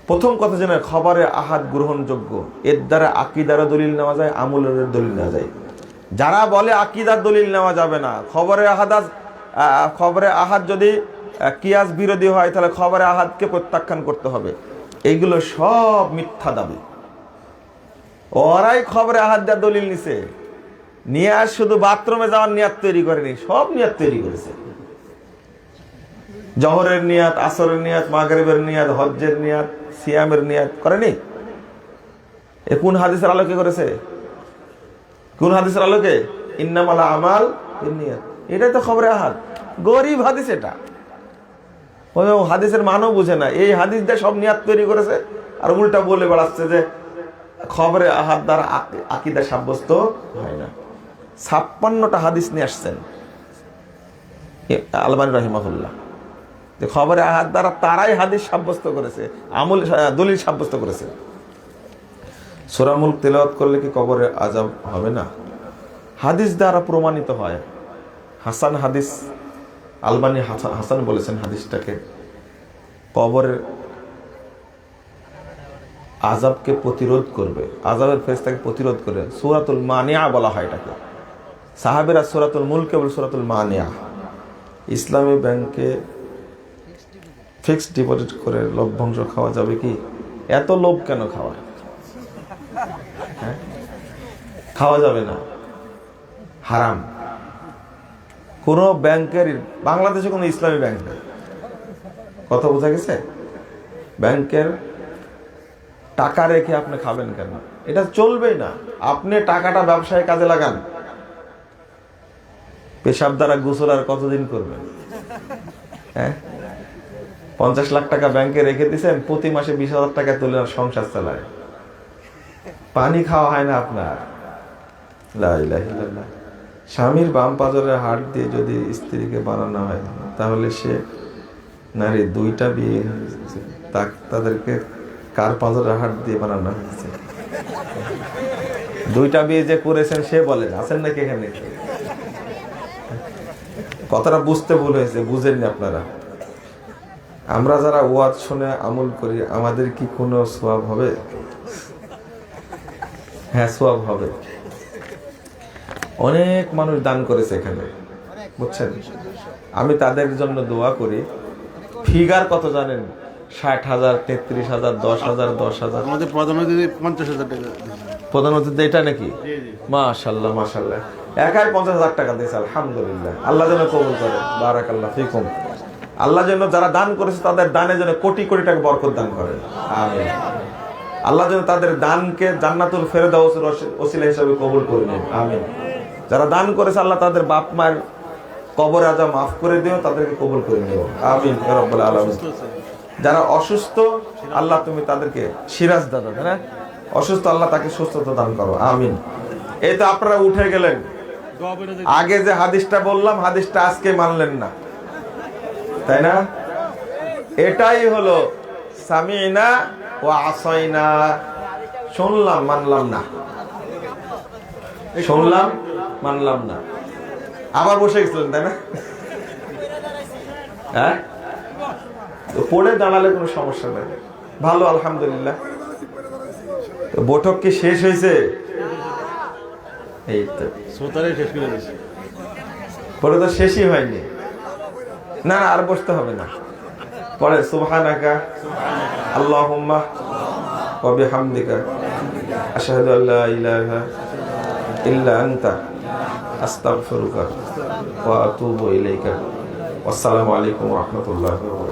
প্রথম কথা জানেন, খবরে আহাদ গ্রহণযোগ্য, এর দ্বারা আকীদার দলিল নেওয়া যায়, আমলের দলিল নেওয়া যায়। যারা বলে আকীদার দলিল নেওয়া যাবে না, খবরে আহাদ যদি কিয়াস বিরোধী হয় তাহলে খবরে আহাদকে প্রত্যাখ্যান করতে হবে, এইগুলো সব মিথ্যা দাবি। ওরাই খবরে আহাদ দেওয়ার দলিল নিছে, নিয়ে আস শুধু বাথরুমে যাওয়ার নিয়াত তৈরি করেনি, সব নিয়াত তৈরি করেছে। জহরের নিয়াত, আসরের নিয়াত, মাগরিবের নিয়াত, হজ্জের নিয়াত, সিয়ামের নিয়াত করেনি। এ কোন হাদিসের আলোকে করেছে? কোন হাদিসের আলোকে? ইন্নামাল আমাল বিন্নিয়াত। এটাই তো খবরে আহাদ, গরিব হাদিস। এটা ওই হাদিসের মানও বুঝে না, এই হাদিস দিয়ে সব নিয়াত তৈরি করেছে, আর উল্টা বলে বেড়াচ্ছে যে খবরে আহাদ দ্বারা আকীদা সাব্যস্ত হয় না। 56টা হাদিস নিয়ে আসছেন আলবানী রাহিমাহুল্লাহ, যে খবরে আহাদ দ্বারা তারাই হাদিস সাব্যস্ত করেছে, আমল দলিল সাব্যস্ত করেছে। সূরা মুলক তেলাওয়াত করলে কি কবরে আযাব হবে না? হাদিস দ্বারা প্রমাণিত হয়। হাসান হাদিস, আলবানী হাসান বলেছেন হাদিসটাকে কবরের আযাবকে প্রতিরোধ করবে, আযাবের ফেরেশতাকে প্রতিরোধ করে। সূরাতুল মানিয়া বলা হয় এটাকে। সাহাবীরা সূরাতুল মুলকে বলে সূরাতুল মানিয়া। ইসলামী ব্যাংকে ফিক্সড ডিপোজিট করে লভ্যাংশ খাওয়া যাবে কি? এত লোভ কেন খাওয়া? হ্যাঁ, খাওয়া যাবে না, হারাম। কোন ব্যাংকের, বাংলাদেশে কোনো ইসলামী ব্যাংক নেই, কথা বোঝা গেছে? ব্যাংকের টাকা রেখে আপনি খাবেন কেন? এটা চলবেই না। আপনি টাকাটা ব্যবসায় কাজে লাগান। পেশাব দ্বারা গোসল আর কতদিন করবেন? হ্যাঁ, 50 লাখ টাকা ব্যাংকে রেখে দিয়েছেন, প্রতি মাসে 20,000 টাকা তুলে সংসার চালায়। পানি খাওয়া হয় না আপনার। লা ইলাহা ইল্লাল্লাহ। স্বামীর বাম পাজরের হাড় দিয়ে যদি স্ত্রীকে বানানো হয়, তাহলে সে নারী 2টা বিয়ে, তাদেরকে কার পাজরের হাড় দিয়ে বানানো হয়েছে? 2টা বিয়ে যে করেছেন সে বলেন, আছেন নাকি এখানে? কথাটা বুঝতে ভুল হয়েছে, বুঝেননি আপনারা। আমরা যারা ওয়াজ শুনে আমল করি, আমাদের কি কোনো সওয়াব হবে? হ্যাঁ, সওয়াব হবে। অনেক মানুষ দান করেছে এখানে, বুঝছেন? আমি তাদের জন্য দোয়া করি। ফিগার কত জানেন? 60,000, 33,000, 10,000, 10,000। আমাদের প্রধানমন্ত্রী 50,000 টাকা। প্রধানমন্ত্রী এটা নাকি? মাশাআল্লাহ মাশাআল্লাহ, একাই 50,000 টাকা দিয়েছে। আলহামদুলিল্লাহ, আল্লাহ যেন কবুল করে। বারাকাল্লাহ ফিকুম। আল্লাহ যেন যারা দান করেছে তাদের দানে যেন কোটি কোটি টাকা বরকত দান করেন। আমিন। আল্লাহ যেন তাদের দানকে জান্নাতুল ফেরদাউসের ওসিলা হিসেবে কবুল করে নেন। আমিন। যারা দান করেছে আল্লাহ তাদের বাপ মায়ের কবর আযাব মাফ করে দিও, তাদেরকে কবুল করে নিও। আমিন ইয়া রাব্বাল আলামিন। যারা অসুস্থ আল্লাহ তুমি তাদেরকে, সিরাজ দাদা তাই না, অসুস্থ, আল্লাহ তাকে সুস্থতা দান করো। আমিন। এই তো আপনারা উঠে গেলেন, আগে যে হাদিসটা বললাম হাদিসটা আজকে মানলেন না, তাই না? এটাই হলো সামিনা ওয়া আসাইনা। শুনলাম মানলাম না, শুনলাম মানলাম না, আবার বসে গেছিলেন তাই না? হ্যাঁ, পড়ে দাঁড়ালে কোনো সমস্যা নেই। ভালো, আলহামদুলিল্লাহ। বৈঠক কি শেষ হয়েছে? এই তো শেষ করে দিয়েছে, পরে তো শেষই হয়নি। না, আর বসতে হবে না। পরে সুবহানাকা আল্লাহুম্মা ওয়া বিহামদিকা আশহাদু আল্লা ইলাহা ইল্লা আনতা আস্তাগফিরুকা ওয়া আতুবু ইলাইকা। আসসালামু আলাইকুম ওয়া রাহমাতুল্লাহি ওয়া বারাকাতুহু।